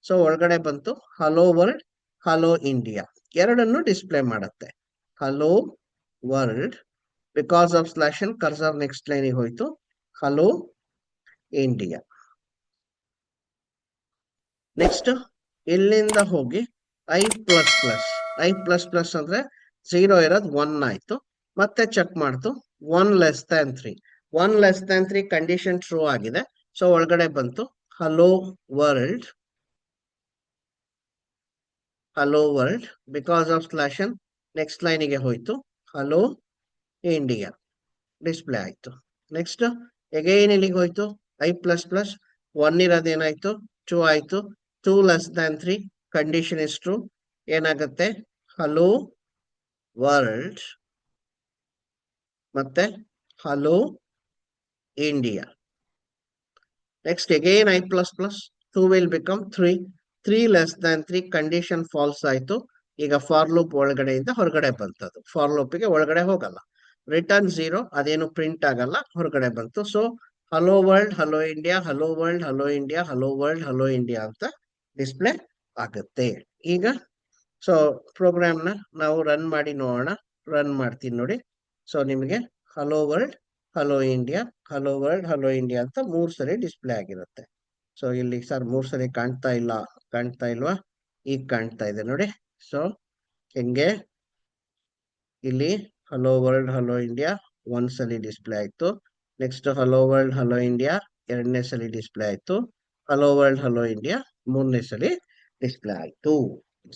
So ಒಳಗಡೆ ಬಂತು ಹಲೋ ವರ್ಲ್ಡ್, ಹಲೋ ಇಂಡಿಯಾ ಎರಡನ್ನು ಡಿಸ್ಪ್ಲೇ ಮಾಡುತ್ತೆ. Hello world because of slash and cursor next line ಹೋಯ್ತು ಹಲೋ ಇಂಡಿಯಾ. ನೆಕ್ಸ್ಟ್ ಇಲ್ಲಿಂದ ಹೋಗಿ ಐ ಪ್ಲಸ್ ಪ್ಲಸ್ ಅಂದ್ರೆ 0 ಇರೋದು 1 ಆಯ್ತು. ಮತ್ತೆ ಚೆಕ್ ಮಾಡ್ತು 1 <3. 1 <3 ಕಂಡೀಷನ್ ಟ್ರೂ ಆಗಿದೆ. ಸೊ ಒಳಗಡೆ ಬಂತು hello world, hello world because of slash and next ಲೈನಿಗೆ ಹೋಯ್ತು ಹಲೋ ಇಂಡಿಯಾ ಡಿಸ್ಪ್ಲೇ ಆಯ್ತು. ನೆಕ್ಸ್ಟ್ ಎಗೈನ್ ಇಲ್ಲಿಗೆ ಹೋಯ್ತು ಐ++, 1 ಇರೋದೇನಾಯ್ತು 2 ಆಯ್ತು. 2 <3 ಕಂಡೀಷನ್ ಇಸ್ ಟ್ರೂ. ಏನಾಗುತ್ತೆ? ಹಲೋ ವರ್ಲ್ಡ್ ಮತ್ತೆ hello India. Next again i++, 2 will become 3. 3 <3 condition false ಆಯ್ತು. ಈಗ ಫಾರ್ ಲೂಪ್ ಒಳಗಡೆಯಿಂದ ಹೊರಗಡೆ ಬಂತದ್ದು. ಫಾರ್ ಲೂಪಿಗೆ ಒಳಗಡೆ ಹೋಗಲ್ಲ. ರಿಟರ್ನ್ 0, ಅದೇನು ಪ್ರಿಂಟ್ ಆಗಲ್ಲ, ಹೊರಗಡೆ ಬಂತು. So hello world, hello India, hello world, hello India, hello world, hello India ಅಂತ ಡಿಸ್ಪ್ಲೇ ಆಗುತ್ತೆ. ಈಗ ಸೊ ಪ್ರೋಗ್ರಾಮ್ ನ ನಾವು ರನ್ ಮಾಡಿ ನೋಡೋಣ. ರನ್ ಮಾಡ್ತೀನಿ ನೋಡಿ. ಸೊ ನಿಮಗೆ hello world, hello India, hello world, hello India ಅಂತ 3 ಸಲಿ ಡಿಸ್ಪ್ಲೇ ಆಗಿರುತ್ತೆ. ಸೊ ಇಲ್ಲಿ ಸರ್ 3 ಸಲಿ ಕಾಣ್ತಾ ಇಲ್ವಾ? ಈಗ ಕಾಣ್ತಾ ಇದೆ ನೋಡಿ. ಸೊ ಹೆಂಗೆ ಇಲ್ಲಿ ಹಲೋ ವರ್ಲ್ಡ್, ಹಲೋ ಇಂಡಿಯಾ 1 ಸಲಿ ಡಿಸ್ಪ್ಲೇ ಆಯ್ತು. Next hello world, hello India 2ನೇ ಸಲಿ ಡಿಸ್ಪ್ಲೇ ಆಯ್ತು. ಹಲೋ ವರ್ಲ್ಡ್, ಹಲೋ ಇಂಡಿಯಾ 3ನೇ ಸಲಿ ಡಿಸ್ಪ್ಲೇ ಆಯ್ತು.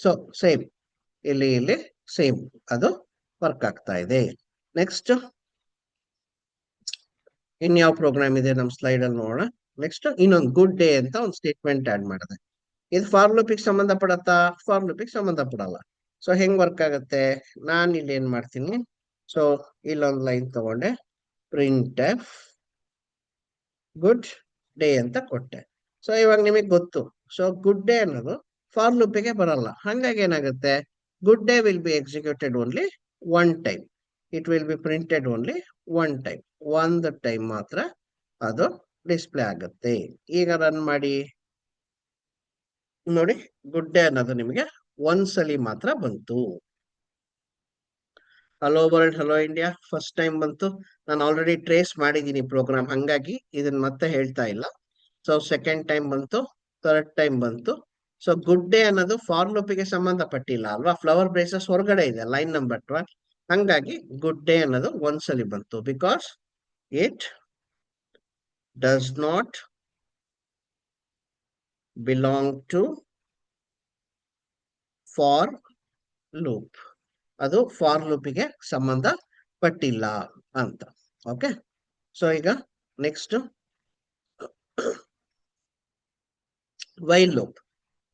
ಸೊ ಸೇಮ್ ಇಲ್ಲಿ ಸೇಮ್ ಅದು ವರ್ಕ್ ಆಗ್ತಾ ಇದೆ. ನೆಕ್ಸ್ಟ್ ಇನ್ಯಾವ ಪ್ರೋಗ್ರಾಮ್ ಇದೆ ನಮ್ಮ ಸ್ಲೈಡ್ ಅಲ್ಲಿ ನೋಡೋಣ. ನೆಕ್ಸ್ಟ್ ಇನ್ನೊಂದು ಗುಡ್ ಡೇ ಅಂತ ಒಂದು ಸ್ಟೇಟ್ಮೆಂಟ್ ಆಡ್ ಮಾಡಿದೆ. ಇದು ಫಾರ್ ಲೂಪಿಗೆ ಸಂಬಂಧ ಪಡತ್ತಾ? ಫಾರ್ ಲೂಪಿಗೆ ಸಂಬಂಧ ಪಡಲ್ಲ. ಸೊ ಹೆಂಗ್ ವರ್ಕ್ ಆಗುತ್ತೆ? ನಾನು ಇಲ್ಲಿ ಏನ್ ಮಾಡ್ತೀನಿ, ಸೊ ಇಲ್ಲೊಂದು ಲೈನ್ ತಗೊಂಡೆ, ಪ್ರಿಂಟ್ ಎಫ್ ಗುಡ್ ಡೇ ಅಂತ ಕೊಟ್ಟೆ. ಸೊ ಇವಾಗ ನಿಮಗೆ ಗೊತ್ತು, ಸೊ ಗುಡ್ ಡೇ ಅನ್ನೋದು ಫಾರ್ ಲೂಪಿಗೆ ಬರಲ್ಲ. ಹಂಗಾಗಿ ಏನಾಗುತ್ತೆ? Good day will be executed only 1 time. It will be printed only 1 time. ಒಂದು ಟೈಮ್ ಮಾತ್ರ ಅದು ಡಿಸ್ಪ್ಲೇ ಆಗುತ್ತೆ. ಈಗ ರನ್ ಮಾಡಿ ನೋಡಿ, ಗುಡ್ ಡೇ ಅನ್ನೋದು ನಿಮಗೆ 1 ಸಲಿ ಮಾತ್ರ ಬಂತು. Hello world, hello India first time ಬಂತು. ನಾನು ಆಲ್ರೆಡಿ ಟ್ರೇಸ್ ಮಾಡಿದ್ದೀನಿ ಪ್ರೋಗ್ರಾಮ್, ಹಂಗಾಗಿ ಇದನ್ನ ಮತ್ತೆ ಹೇಳ್ತಾ ಇಲ್ಲ. ಸೊ ಸೆಕೆಂಡ್ ಟೈಮ್ ಬಂತು, ಥರ್ಡ್ ಟೈಮ್ ಬಂತು. ಸೊ ಗುಡ್ ಡೇ ಅನ್ನೋದು ಫಾರ್ ಲೂಪಿಗೆ ಸಂಬಂಧಪಟ್ಟಿಲ್ಲ ಅಲ್ವಾ? ಫ್ಲವರ್ ಬ್ರೇಸಸ್ ಹೊರಗಡೆ ಇದೆ ಲೈನ್ ನಂಬರ್ 12. ಹಂಗಾಗಿ ಗುಡ್ ಡೇ ಅನ್ನೋದು ಒಂದ್ಸಲಿ ಬಂತು. Because it does not belong to for loop. ಅದು ಫಾರ್ ಲೂಪಿಗೆ ಸಂಬಂಧ ಪಟ್ಟಿಲ್ಲ ಅಂತ. ಓಕೆ, ಸೊ ಈಗ next while loop.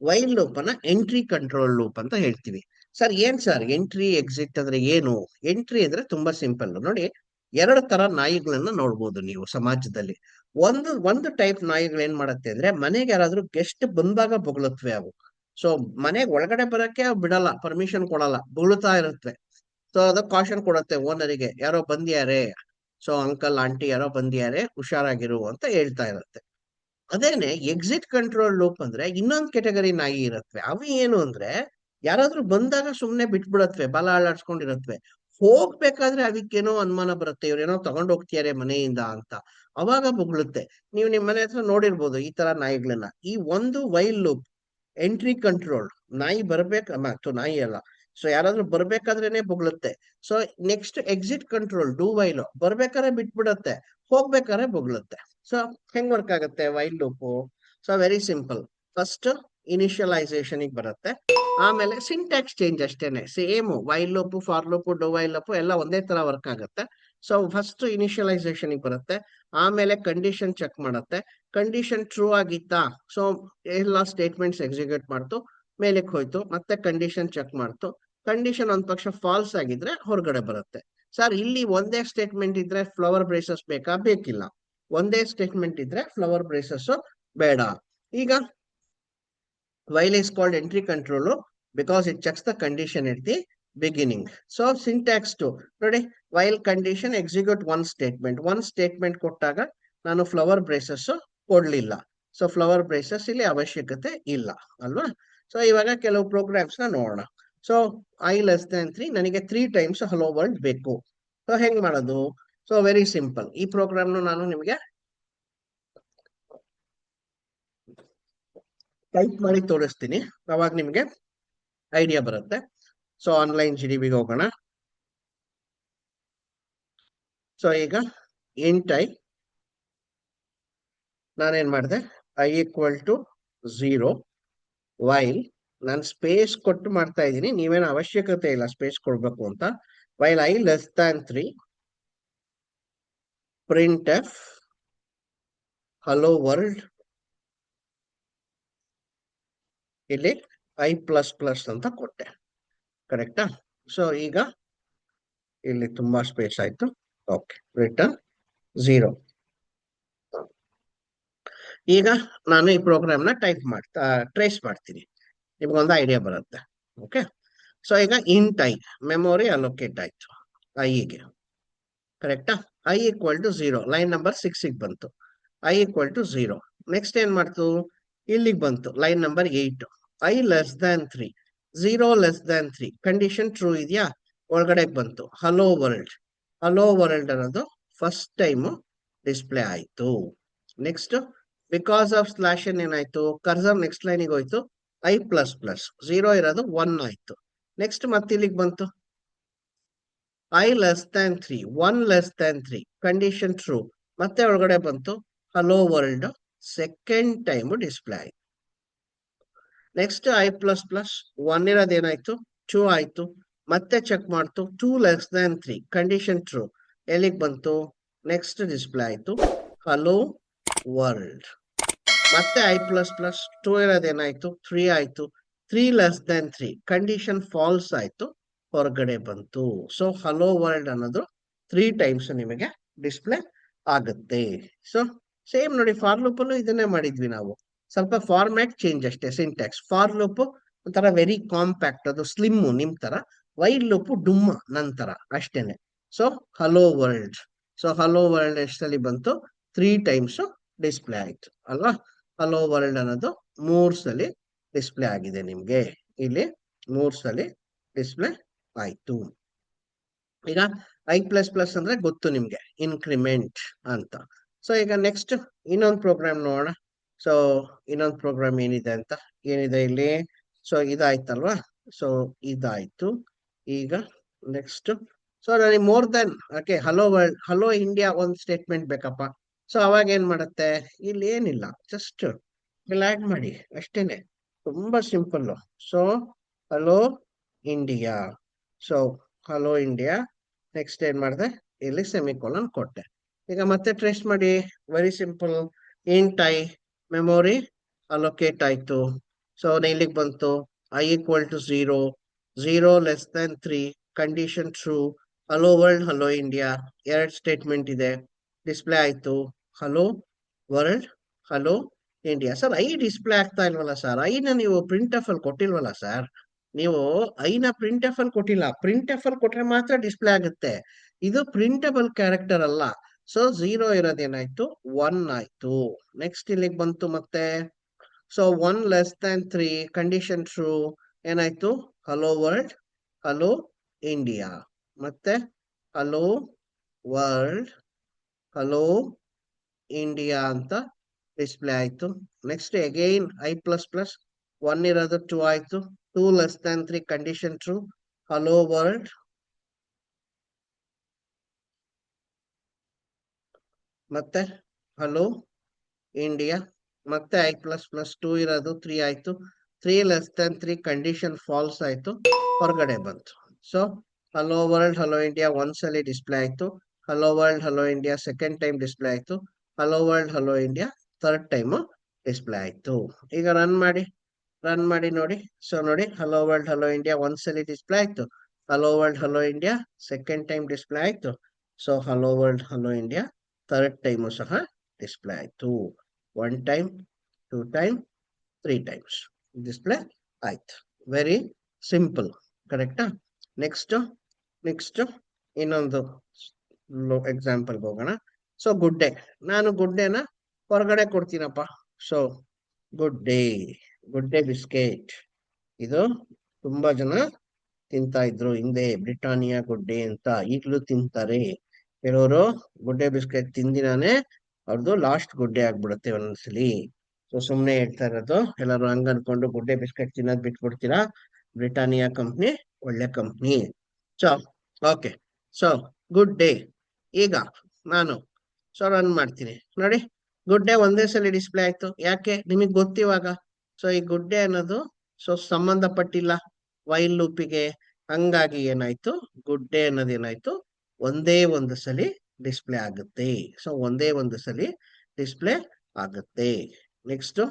While loop ಅನ್ನ ಎಂಟ್ರಿ ಕಂಟ್ರೋಲ್ ಲೂಪ್ ಅಂತ ಹೇಳ್ತೀವಿ. ಸರ್ ಏನ್ ಸರ್ ಎಂಟ್ರಿ ಎಕ್ಸಿಟ್ ಅಂದ್ರೆ ಏನು? ಎಂಟ್ರಿ ಅಂದ್ರೆ ತುಂಬಾ ಸಿಂಪಲ್ ನೋಡಿ. ಎರಡು ತರ ನಾಯಿಗಳನ್ನ ನೋಡ್ಬೋದು ನೀವು ಸಮಾಜದಲ್ಲಿ. ಒಂದು ಟೈಪ್ ನಾಯಿಗಳು ಏನ್ ಮಾಡತ್ತೆ ಅಂದ್ರೆ, ಮನೆಗೆ ಯಾರಾದ್ರೂ ಗೆಸ್ಟ್ ಬಂದಾಗ ಬೊಗಳುತ್ತವೆ ಅವು. ಸೊ ಮನೆಗೆ ಒಳಗಡೆ ಬರಕ್ಕೆ ಬಿಡಲ್ಲ, ಪರ್ಮಿಷನ್ ಕೊಡಲ್ಲ, ಬೊಗಳುತ್ತಾ ಇರುತ್ತೆ. ಸೊ ಅದಕ್ಕೆ ಕಾಷನ್ ಕೊಡತ್ತೆ ಓನರಿಗೆ, ಯಾರೋ ಬಂದ್ಯಾರೆ, ಸೊ ಅಂಕಲ್ ಆಂಟಿ ಯಾರೋ ಬಂದ್ಯಾರೆ, ಹುಷಾರಾಗಿರು ಅಂತ ಹೇಳ್ತಾ ಇರುತ್ತೆ. ಅದೇನೆ ಎಕ್ಸಿಟ್ ಕಂಟ್ರೋಲ್ ಲೂಪ್ ಅಂದ್ರೆ ಇನ್ನೊಂದ್ ಕೆಟಗರಿ ನಾಯಿ ಇರತ್ವೆ. ಅವು ಏನು ಅಂದ್ರೆ, ಯಾರಾದ್ರೂ ಬಂದಾಗ ಸುಮ್ನೆ ಬಿಟ್ಬಿಡತ್ವೆ, ಬಲ ಅಳ್ಳಾಡ್ಸ್ಕೊಂಡಿರತ್ವೆ. ಹೋಗ್ಬೇಕಾದ್ರೆ ಅದಕ್ಕೇನೋ ಅನುಮಾನ ಬರುತ್ತೆ, ಇವ್ರೇನೋ ತಗೊಂಡ್ ಹೋಗ್ತಿಯಾರೆ ಮನೆಯಿಂದ ಅಂತ. ಅವಾಗ ಬೊಗಳುತ್ತೆ. ನೀವು ನಿಮ್ ಮನೆ ಹತ್ರ ನೋಡಿರ್ಬೋದು ಈ ತರ ನಾಯಿಗಳನ್ನ. ಈ ಒಂದು ವೈಲ್ ಲೂಪ್ ಎಂಟ್ರಿ ಕಂಟ್ರೋಲ್, ನಾಯಿ ನಾಯಿ ಅಲ್ಲ, ಸೊ ಯಾರಾದ್ರೂ ಬರ್ಬೇಕಾದ್ರೇನೆ ಬೊಗಳುತ್ತೆ. So next exit control do while, ಬರ್ಬೇಕಾದ್ರೆ ಬಿಟ್ಬಿಡತ್ತೆ, ಹೋಗ್ಬೇಕಾದ್ರೆ ಬೊಗಳುತ್ತೆ. ಸೊ ಹೆಂಗ್ ವರ್ಕ್ ಆಗುತ್ತೆ while loop? So very simple. First initialization ಬರುತ್ತೆ, ಆಮೇಲೆ ಸಿಂಟ್ಯಾಕ್ಸ್ ಚೇಂಜ್ ಅಷ್ಟೇನೆ. Same while loop, for loop, do while loop ಎಲ್ಲ ಒಂದೇ ತರ ವರ್ಕ್ ಆಗುತ್ತೆ. ಸೊ ಫಸ್ಟ್ ಇನಿಷಿಯಲೈಸೇಷನ್ ಬರುತ್ತೆ, ಆಮೇಲೆ ಕಂಡೀಷನ್ ಚೆಕ್ ಮಾಡುತ್ತೆ. ಕಂಡೀಷನ್ ಟ್ರೂ ಆಗಿತ್ತಾ, ಸೊ ಎಲ್ಲ ಸ್ಟೇಟ್ಮೆಂಟ್ಸ್ ಎಕ್ಸಿಕ್ಯೂಟ್ ಮಾಡ್ತು, ಮೇಲಕ್ಕೆ ಹೋಯ್ತು, ಮತ್ತೆ ಕಂಡೀಷನ್ ಚೆಕ್ ಮಾಡ್ತು. ಕಂಡೀಷನ್ ಒಂದ್ ಪಕ್ಷ ಫಾಲ್ಸ್ ಆಗಿದ್ರೆ ಹೊರಗಡೆ ಬರುತ್ತೆ. ಸರ್ ಇಲ್ಲಿ ಒಂದೇ ಸ್ಟೇಟ್ಮೆಂಟ್ ಇದ್ರೆ ಫ್ಲವರ್ ಬ್ರೇಸಸ್ ಬೇಕಾ? ಬೇಕಿಲ್ಲ. ಒಂದೇ ಸ್ಟೇಟ್ಮೆಂಟ್ ಇದ್ರೆ ಫ್ಲವರ್ ಬ್ರೇಸಸ್ ಬೇಡ. ಈಗ while is called entry control because it checks the condition at the beginning. So syntax to ನೋಡಿ, while condition execute one statement ಕೊಟ್ಟಾಗ ನಾನು ಫ್ಲವರ್ ಬ್ರೇಸಸ್ ಕೊಡ್ಲಿಲ್ಲ. ಸೊ ಫ್ಲವರ್ ಬ್ರೇಸಸ್ ಇಲ್ಲಿ ಅವಶ್ಯಕತೆ ಇಲ್ಲ ಅಲ್ವಾ? ಸೊ ಇವಾಗ ಕೆಲವು ಪ್ರೋಗ್ರಾಮ್ಸ್ ನ ನೋಡೋಣ. ಸೊ i<3 ನನಗೆ 3 ಟೈಮ್ಸ್ ಹಲೋ ವರ್ಲ್ಡ್ ಬೇಕು. ಸೊ ಹೆಂಗ್ ಮಾಡೋದು? So very simple. ಈ ಪ್ರೋಗ್ರಾಮ್ ನಾನು ನಿಮಗೆ ಟೈಪ್ ಮಾಡಿ ತೋರಿಸ್ತೀನಿ, ಅವಾಗ ನಿಮ್ಗೆ ಐಡಿಯಾ ಬರುತ್ತೆ. ಸೊ ಆನ್ಲೈನ್ GDBಗೆ ಹೋಗೋಣ. ಸೊ ಈಗ ಇಂಟ್ ಐ ನಾನೇನ್ ಮಾಡಿದೆ, i=0 ವೈಲ್, ನಾನು ಸ್ಪೇಸ್ ಕೊಟ್ಟು ಮಾಡ್ತಾ ಇದ್ದೀನಿ, ನೀವೇನು ಅವಶ್ಯಕತೆ ಇಲ್ಲ ಸ್ಪೇಸ್ ಕೊಡ್ಬೇಕು ಅಂತ. While i<3 printf hello world, ಇಲ್ಲಿ i++ ಅಂತ ಕೊಟ್ಟೆ, ಕರೆಕ್ಟಾ? ಸೊ ಈಗ ಇಲ್ಲಿ ತುಂಬಾ ಸ್ಪೇಸ್ ಆಯ್ತು. Okay, return 0. ಈಗ ನಾನು ಈ ಪ್ರೋಗ್ರಾಮ್ ನ ಟ್ರೇಸ್ ಮಾಡ್ತೀನಿ, ನಿಮ್ಗೊಂದು ಐಡಿಯಾ ಬರುತ್ತೆ. ಓಕೆ, ಸೊ ಈಗ ಇಂಟ್ ಐ ಮೆಮೊರಿ ಅಲೋಕೇಟ್ ಆಯ್ತು ಐಗೆ, ಕರೆಕ್ಟಾ? i=0, ಲೈನ್ ನಂಬರ್ 6 ಬಂತು. i=0. ನೆಕ್ಸ್ಟ್ ಏನ್ ಮಾಡ್ತು, ಇಲ್ಲಿಗೆ ಬಂತು line number 8. i<3 0<3 condition true ಇದೆಯಾ, ಒಳಗಡೆ ಬಂತು ಹಲೋ ವರ್ಲ್ಡ್. ಹಲೋ ವರ್ಲ್ಡ್ ಅನ್ನೋದು ಫಸ್ಟ್ ಟೈಮ್ ಡಿಸ್ಪ್ಲೇ ಆಯ್ತು. ನೆಕ್ಸ್ಟ್ ಬಿಕಾಸ್ ಆಫ್ ಸ್ಲಾಶ್ ಏನಾಯ್ತು, ಕರ್ಸರ್ ನೆಕ್ಸ್ಟ್ ಲೈನಿಗೆ ಹೋಯ್ತು, i++ 0 ಇರೋದು 1 ಆಯ್ತು. ನೆಕ್ಸ್ಟ್ ಮತ್ತೆ ಇಲ್ಲಿಗೆ ಬಂತು i<3 1<3 ಕಂಡೀಷನ್ ಟ್ರೂ, ಮತ್ತೆ ಒಳಗಡೆ ಬಂತು hello world, second time display ಆಯ್ತು. ನೆಕ್ಸ್ಟ್ i++ 1 ಇರೋದು ಏನಾಯ್ತು, 2 ಆಯ್ತು. ಮತ್ತೆ ಚೆಕ್ ಮಾಡ್ತು 2<3 ಕಂಡೀಷನ್ ಟ್ರೂ, ಎಲ್ಲಿಗೆ ಬಂತು, ನೆಕ್ಸ್ಟ್ ಡಿಸ್ಪ್ಲೇ ಆಯ್ತು ಹಲೋ ವರ್ಲ್ಡ್. ಮತ್ತೆ i++ 2 ಇರೋದು ಏನಾಯ್ತು, 3 ಆಯ್ತು. 3<3 ಕಂಡೀಷನ್ ಫಾಲ್ಸ್ ಆಯ್ತು, ಹೊರಗಡೆ ಬಂತು. ಸೊ ಹಲೋ ವರ್ಲ್ಡ್ ಅನ್ನೋದು 3 ಟೈಮ್ಸ್ ನಿಮಗೆ ಡಿಸ್ಪ್ಲೇ ಆಗುತ್ತೆ. ಸೊ ಸೇಮ್ ನೋಡಿ, ಫಾರ್ ಲೂಪ್ ಅಲ್ಲೂ ಇದನ್ನೇ ಮಾಡಿದ್ವಿ ನಾವು, ಸ್ವಲ್ಪ ಫಾರ್ಮ್ಯಾಟ್ ಚೇಂಜ್ ಅಷ್ಟೇ, ಸಿಂಟ್ಯಾಕ್ಸ್. ಫಾರ್ ಲೂಪ್ ಒಂಥರ ವೆರಿ ಕಾಂಪ್ಯಾಕ್ಟ್, ಅದು ಸ್ಲಿಮ್ ನಿಮ್ ತರ. ವೈಲ್ ಲೂಪ್ ಡುಮ್ಮ ನಂತರ ಅಷ್ಟೇನೆ. So hello world, so hello world ಎಷ್ಟಲ್ಲಿ ಬಂತು, 3 ಟೈಮ್ಸ್ ಡಿಸ್ಪ್ಲೇ ಆಯ್ತು ಅಲ್ವಾ? ಹಲೋ ವರ್ಲ್ಡ್ ಅನ್ನೋದು 3 ಸಲ ಡಿಸ್ಪ್ಲೇ ಆಗಿದೆ ನಿಮ್ಗೆ, ಇಲ್ಲಿ 3 ಸಲ ಡಿಸ್ಪ್ಲೇ ಆಯ್ತು. ಈಗ i++ ಅಂದ್ರೆ ಗೊತ್ತು ನಿಮ್ಗೆ, ಇನ್ಕ್ರಿಮೆಂಟ್ ಅಂತ. ಸೊ ಈಗ ನೆಕ್ಸ್ಟ್ ಇನ್ನೊಂದು ಪ್ರೋಗ್ರಾಮ್ ನೋಡೋಣ. ಸೊ ಇನ್ನೊಂದು ಪ್ರೋಗ್ರಾಮ್ ಏನಿದೆ ಅಂತ, ಏನಿದೆ ಇಲ್ಲಿ, ಸೊ ಇದಾಯ್ತಲ್ವಾ? ಸೊ ಇದಾಯ್ತು. ಈಗ ನೆಕ್ಸ್ಟ್ ಸೊ ನನಗೆ more than okay hello world hello India ಒಂದು ಸ್ಟೇಟ್ಮೆಂಟ್ ಬೇಕಪ್ಪ. ಸೊ ಅವಾಗ ಏನ್ ಮಾಡುತ್ತೆ, ಇಲ್ಲಿ ಏನಿಲ್ಲ, ಜಸ್ಟ್ ಆಡ್ ಮಾಡಿ ಅಷ್ಟೇನೆ, ತುಂಬಾ simple. So hello India, so hello India, next ಏನ್ ಮಾಡಿದೆ, ಇಲ್ಲಿ ಸೆಮಿಕೋಲನ್ ಕೊಟ್ಟೆ. ಈಗ ಮತ್ತೆ ಟ್ರೇಸ್ ಮಾಡಿ, very simple. Int i memory allocate ಆಯ್ತು. ಸೊ ಇಲ್ಲಿಗೆ ಬಂತು, i equal to 0, 0 less than 3, condition true, hello world hello India, ಎರಡು ಸ್ಟೇಟ್ಮೆಂಟ್ ಇದೆ, ಡಿಸ್ಪ್ಲೇ ಆಯ್ತು. Hello world hello India. Sir i display ಆಗ್ತಾ ಇಲ್ವಲ್ಲ ಸರ್, ಐನ ನೀವು ಪ್ರಿಂಟ್ ಎಫ್ ಅಲ್ಲಿ ಕೊಟ್ಟಿಲ್ವಲ್ಲ ಸರ್, ನೀವು ಐನ ಪ್ರಿಂಟ್ ಎಫ್ ಅಲ್ಲಿ ಕೊಟ್ಟಿಲ್ಲ. ಪ್ರಿಂಟ್ ಎಫ್ ಅಲ್ಲಿ ಕೊಟ್ರೆ ಮಾತ್ರ ಡಿಸ್ಪ್ಲೇ ಆಗುತ್ತೆ, ಇದು ಪ್ರಿಂಟಬಲ್ ಕ್ಯಾರೆಕ್ಟರ್ ಅಲ್ಲ. ಸೊ 0 ಇರೋದೇನಾಯ್ತು, 1 ಆಯ್ತು. ನೆಕ್ಸ್ಟ್ ಇಲ್ಲಿಗೆ ಬಂತು ಮತ್ತೆ, so 1 less than 3, condition true, ಏನಾಯ್ತು, ಹಲೋ ವರ್ಲ್ಡ್ ಹಲೋ ಇಂಡಿಯಾ, ಮತ್ತೆ ಹಲೋ ವರ್ಲ್ಡ್ ಹಲೋ ಇಂಡಿಯಾ ಅಂತ ಡಿಸ್ಪ್ಲೇ ಆಯ್ತು. Next again I plus plus, 1 ಇರೋದು 2 ಆಯ್ತು, 2 less than 3, condition true, hello world ಮತ್ತೆ ಹಲೋ ಇಂಡಿಯಾ, ಮತ್ತೆ ಐ ಪ್ಲಸ್ ಪ್ಲಸ್ 2 ಇರೋದು 3 ಆಯ್ತು, 3 ಲೆಸ್ ದನ್ 3, ಕಂಡೀಷನ್ ಫಾಲ್ಸ್ ಆಯ್ತು, ಹೊರಗಡೆ ಬಂತು. So hello world hello India ಒಂದ್ಸಲಿ ಡಿಸ್ಪ್ಲೇ ಆಯ್ತು, hello world hello India second time display ಆಯ್ತು, hello world hello India third time display ಆಯ್ತು. ಈಗ ರನ್ ಮಾಡಿ ನೋಡಿ. ಸೊ ನೋಡಿ, ಹಲೋ ವರ್ಲ್ಡ್ ಹಲೋ ಇಂಡಿಯಾ ಒಂದ್ಸಲಿ ಡಿಸ್ಪ್ಲೇ ಆಯ್ತು, hello world hello India second time display ಆಯ್ತು, so hello world hello India third time ಸಹ ಡಿಸ್ಪ್ಲೇ ಆಯ್ತು. 1 ಟೈಮ್, 2 ಟೈಮ್, 3 ಟೈಮ್ಸ್ ಡಿಸ್ಪ್ಲೇ ಆಯ್ತು. ವೆರಿ ಸಿಂಪಲ್, ಕರೆಕ್ಟಾ? ನೆಕ್ಸ್ಟ್ ಇನ್ನೊಂದು ಎಕ್ಸಾಂಪಲ್ಗೆ ಹೋಗೋಣ. ಸೊ ಗುಡ್ ಡೇ, ನಾನು ಗುಡ್ ಡೇನ ಹೊರಗಡೆ ಕೊಡ್ತೀನಪ್ಪ. ಸೊ ಗುಡ್ ಡೇ ಬಿಸ್ಕೆಟ್, ಇದು ತುಂಬಾ ಜನ ತಿಂತಾ ಇದ್ರು ಹಿಂದೆ, ಬ್ರಿಟಾನಿಯಾ ಗುಡ್ ಡೇ ಅಂತ, ಈಗಲೂ ತಿಂತಾರೆ. ಕೆಲವರು ಗುಡ್ ಡೇ ಬಿಸ್ಕೆಟ್ ತಿಂದಿನಾನೆ ಅವ್ರದ್ದು ಲಾಸ್ಟ್ ಗುಡ್ ಡೇ ಆಗ್ಬಿಡುತ್ತೆ ಒಂದೊಂದ್ಸಲಿ. ಸೊ ಸುಮ್ನೆ ಹೇಳ್ತಾ ಇರೋದು, ಎಲ್ಲರೂ ಹಂಗ ಅನ್ಕೊಂಡು ಗುಡ್ ಡೇ ಬಿಸ್ಕೆಟ್ ತಿನ್ನೋದ್ ಬಿಟ್ಬಿಡ್ತೀರಾ. ಬ್ರಿಟಾನಿಯಾ ಕಂಪ್ನಿ ಒಳ್ಳೆ company. So okay, so good day. ಈಗ ನಾನು ರನ್ ಮಾಡ್ತೀನಿ ನೋಡಿ, ಗುಡ್ ಡೇ ಒಂದೇ ಸಲ ಡಿಸ್ಪ್ಲೇ ಆಯ್ತು. ಯಾಕೆ, ನಿಮಗೆ ಗೊತ್ತಿವಾಗ. ಸೊ ಈ ಗುಡ್ ಡೇ ಅನ್ನೋದು ಸಂಬಂಧಪಟ್ಟಿಲ್ಲ ವೈಲ್ ಲೂಪಿಗೆ, ಹಂಗಾಗಿ ಏನಾಯ್ತು, ಗುಡ್ ಡೇ ಅನ್ನೋದು ಏನಾಯ್ತು, ಒಂದೇ ಒಂದು ಸಲಿ ಡಿಸ್ಪ್ಲೇ ಆಗುತ್ತೆ. ಸೊ ಒಂದೇ ಒಂದು ಸಲಿ ಡಿಸ್ಪ್ಲೇ ಆಗುತ್ತೆ. ನೆಕ್ಸ್ಟ್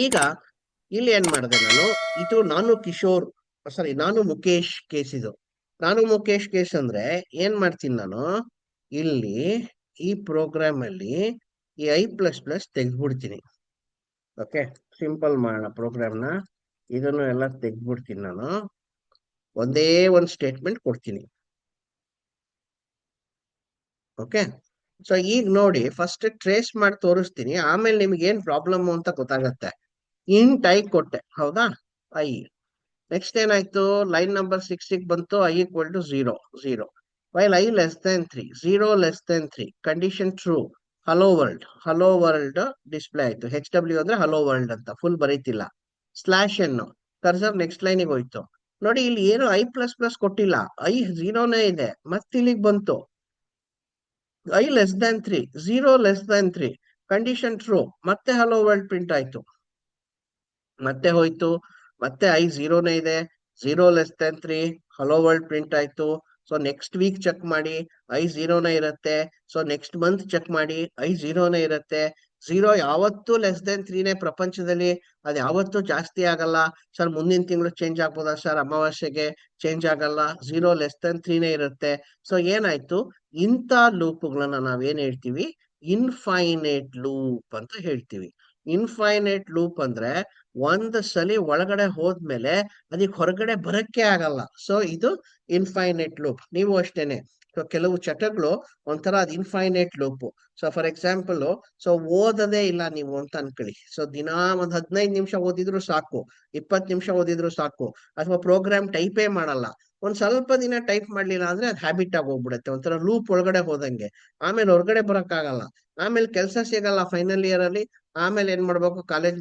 ಈಗ ಇಲ್ಲಿ ಏನ್ ಮಾಡಿದೆ ನಾನು, ಇದು ನಾನು ಮುಖೇಶ್ ಕೇಸ್. ಇದು ನಾನು ಮುಖೇಶ್ ಕೇಸ್ ಅಂದ್ರೆ ಏನ್ ಮಾಡ್ತೀನಿ ನಾನು, ಇಲ್ಲಿ ಈ ಪ್ರೋಗ್ರಾಮ್ ಅಲ್ಲಿ ಈ ಐ ಪ್ಲಸ್ ಪ್ಲಸ್ ತೆಗೆದ್ಬಿಡ್ತೀನಿ. ಓಕೆ, ಸಿಂಪಲ್ ಮಾಡೋಣ ಪ್ರೋಗ್ರಾಮ್ನ, ಇದನ್ನು ಎಲ್ಲ ತೆಗೆದ್ಬಿಡ್ತೀನಿ ನಾನು, ಒಂದೇ ಒಂದು ಸ್ಟೇಟ್ಮೆಂಟ್ ಕೊಡ್ತೀನಿ. ಓಕೆ, ಸೊ ಈಗ ನೋಡಿ, ಫಸ್ಟ್ ಟ್ರೇಸ್ ಮಾಡಿ ತೋರಿಸ್ತೀನಿ, ಆಮೇಲೆ ನಿಮ್ಗೆ ಏನ್ ಪ್ರಾಬ್ಲಮ್ ಅಂತ ಗೊತ್ತಾಗತ್ತೆ. ಇಂಟ್ ಐ ಕೊಟ್ಟೆ, ಹೌದಾ, ಐ. ನೆಕ್ಸ್ಟ್ ಏನಾಯ್ತು, ಲೈನ್ ನಂಬರ್ 6 ಬಂತು, i equal to 0, 0 while i less than 3, 0 less than 3, condition true, hello world display ಆಯ್ತು. HW ಅಂದ್ರೆ ಹಲೋ ವರ್ಲ್ಡ್ ಅಂತ ಫುಲ್ ಬರೀತಿಲ್ಲ, ಸ್ಲಾಶ್ ಎನ್ ಕರ್ಸರ್ ನೆಕ್ಸ್ಟ್ ಲೈನಿಗೆ ಹೋಯ್ತು. ನೋಡಿ, ಇಲ್ಲಿ ಏನು ಐ ಪ್ಲಸ್ ಪ್ಲಸ್ ಕೊಟ್ಟಿಲ್ಲ, ಐ 0ನೇ ಇದೆ. ಮತ್ತೆ ಇಲ್ಲಿಗೆ ಬಂತು, i less than 3, 0 less than 3, condition true, ಮತ್ತೆ ಹಲೋ ವರ್ಲ್ಡ್ ಪ್ರಿಂಟ್ ಆಯ್ತು. ಮತ್ತೆ ಹೋಯ್ತು, ಮತ್ತೆ ಐ 0ನೇ ಇದೆ, 0 less than 3, hello world print ಆಯ್ತು. ಸೊ ನೆಕ್ಸ್ಟ್ ವೀಕ್ ಚೆಕ್ ಮಾಡಿ, ಐ 0ನೇ ಇರುತ್ತೆ. ಸೊ ನೆಕ್ಸ್ಟ್ ಮಂತ್ ಚೆಕ್ ಮಾಡಿ, ಐ 0ನೇ ಇರುತ್ತೆ. 0 ಯಾವತ್ತೂ ಲೆಸ್ ದನ್ 3ನೇ ಪ್ರಪಂಚದಲ್ಲಿ, ಅದು ಯಾವತ್ತೂ ಜಾಸ್ತಿ ಆಗಲ್ಲ. ಸರ್ ಮುಂದಿನ ತಿಂಗಳು ಚೇಂಜ್ ಆಗ್ಬೋದಾ ಸರ್, ಅಮಾವಾಸ್ಯೆಗೆ ಚೇಂಜ್ ಆಗಲ್ಲ, 0 ಲೆಸ್ ದನ್ 3ನೇ ಇರುತ್ತೆ. ಸೊ ಏನಾಯ್ತು, ಇಂಥ ಲೂಪ್ಗಳನ್ನ ನಾವೇನ್ ಹೇಳ್ತೀವಿ, ಇನ್ಫೈನೈಟ್ ಲೂಪ್ ಅಂತ ಹೇಳ್ತೀವಿ. ಇನ್ಫೈನೈಟ್ ಲೂಪ್ ಅಂದ್ರೆ ಒಂದ್ ಸಲಿ ಒಳಗಡೆ ಹೋದ್ಮೇಲೆ ಅದಕ್ಕೆ ಹೊರಗಡೆ ಬರಕ್ಕೆ ಆಗಲ್ಲ. ಸೊ ಇದು ಇನ್ಫೈನೈಟ್ ಲೂಪ್. ನೀವು ಅಷ್ಟೇನೆ, ಸೊ ಕೆಲವು ಚಟಗಳು ಒಂಥರ ಅದು infinite loop. So for example, so ಓದದೇ ಇಲ್ಲ ನೀವು ಅಂತ ಅನ್ಕೊಳ್ಳಿ. ಸೊ ದಿನಾ ಒಂದ್ 15 ನಿಮಿಷ ಓದಿದ್ರು ಸಾಕು, 20 ನಿಮಿಷ ಓದಿದ್ರು ಸಾಕು. ಅಥವಾ ಪ್ರೋಗ್ರಾಮ್ ಟೈಪೇ ಮಾಡಲ್ಲ, ಒಂದ್ ಸ್ವಲ್ಪ ದಿನ ಟೈಪ್ ಮಾಡ್ಲಿಲ್ಲ ಅಂದ್ರೆ ಅದು ಹ್ಯಾಬಿಟ್ ಆಗಿ ಹೋಗ್ಬಿಡುತ್ತೆ, ಒಂಥರ ಲೂಪ್ ಒಳಗಡೆ ಹೋದಂಗೆ. ಆಮೇಲೆ ಹೊರಗಡೆ ಬರಕ್ಕಾಗಲ್ಲ, ಆಮೇಲೆ ಕೆಲಸ ಸಿಗಲ್ಲ ಫೈನಲ್ ಇಯರ್ ಅಲ್ಲಿ. ಆಮೇಲೆ ಏನ್ ಮಾಡ್ಬೇಕು, ಕಾಲೇಜ್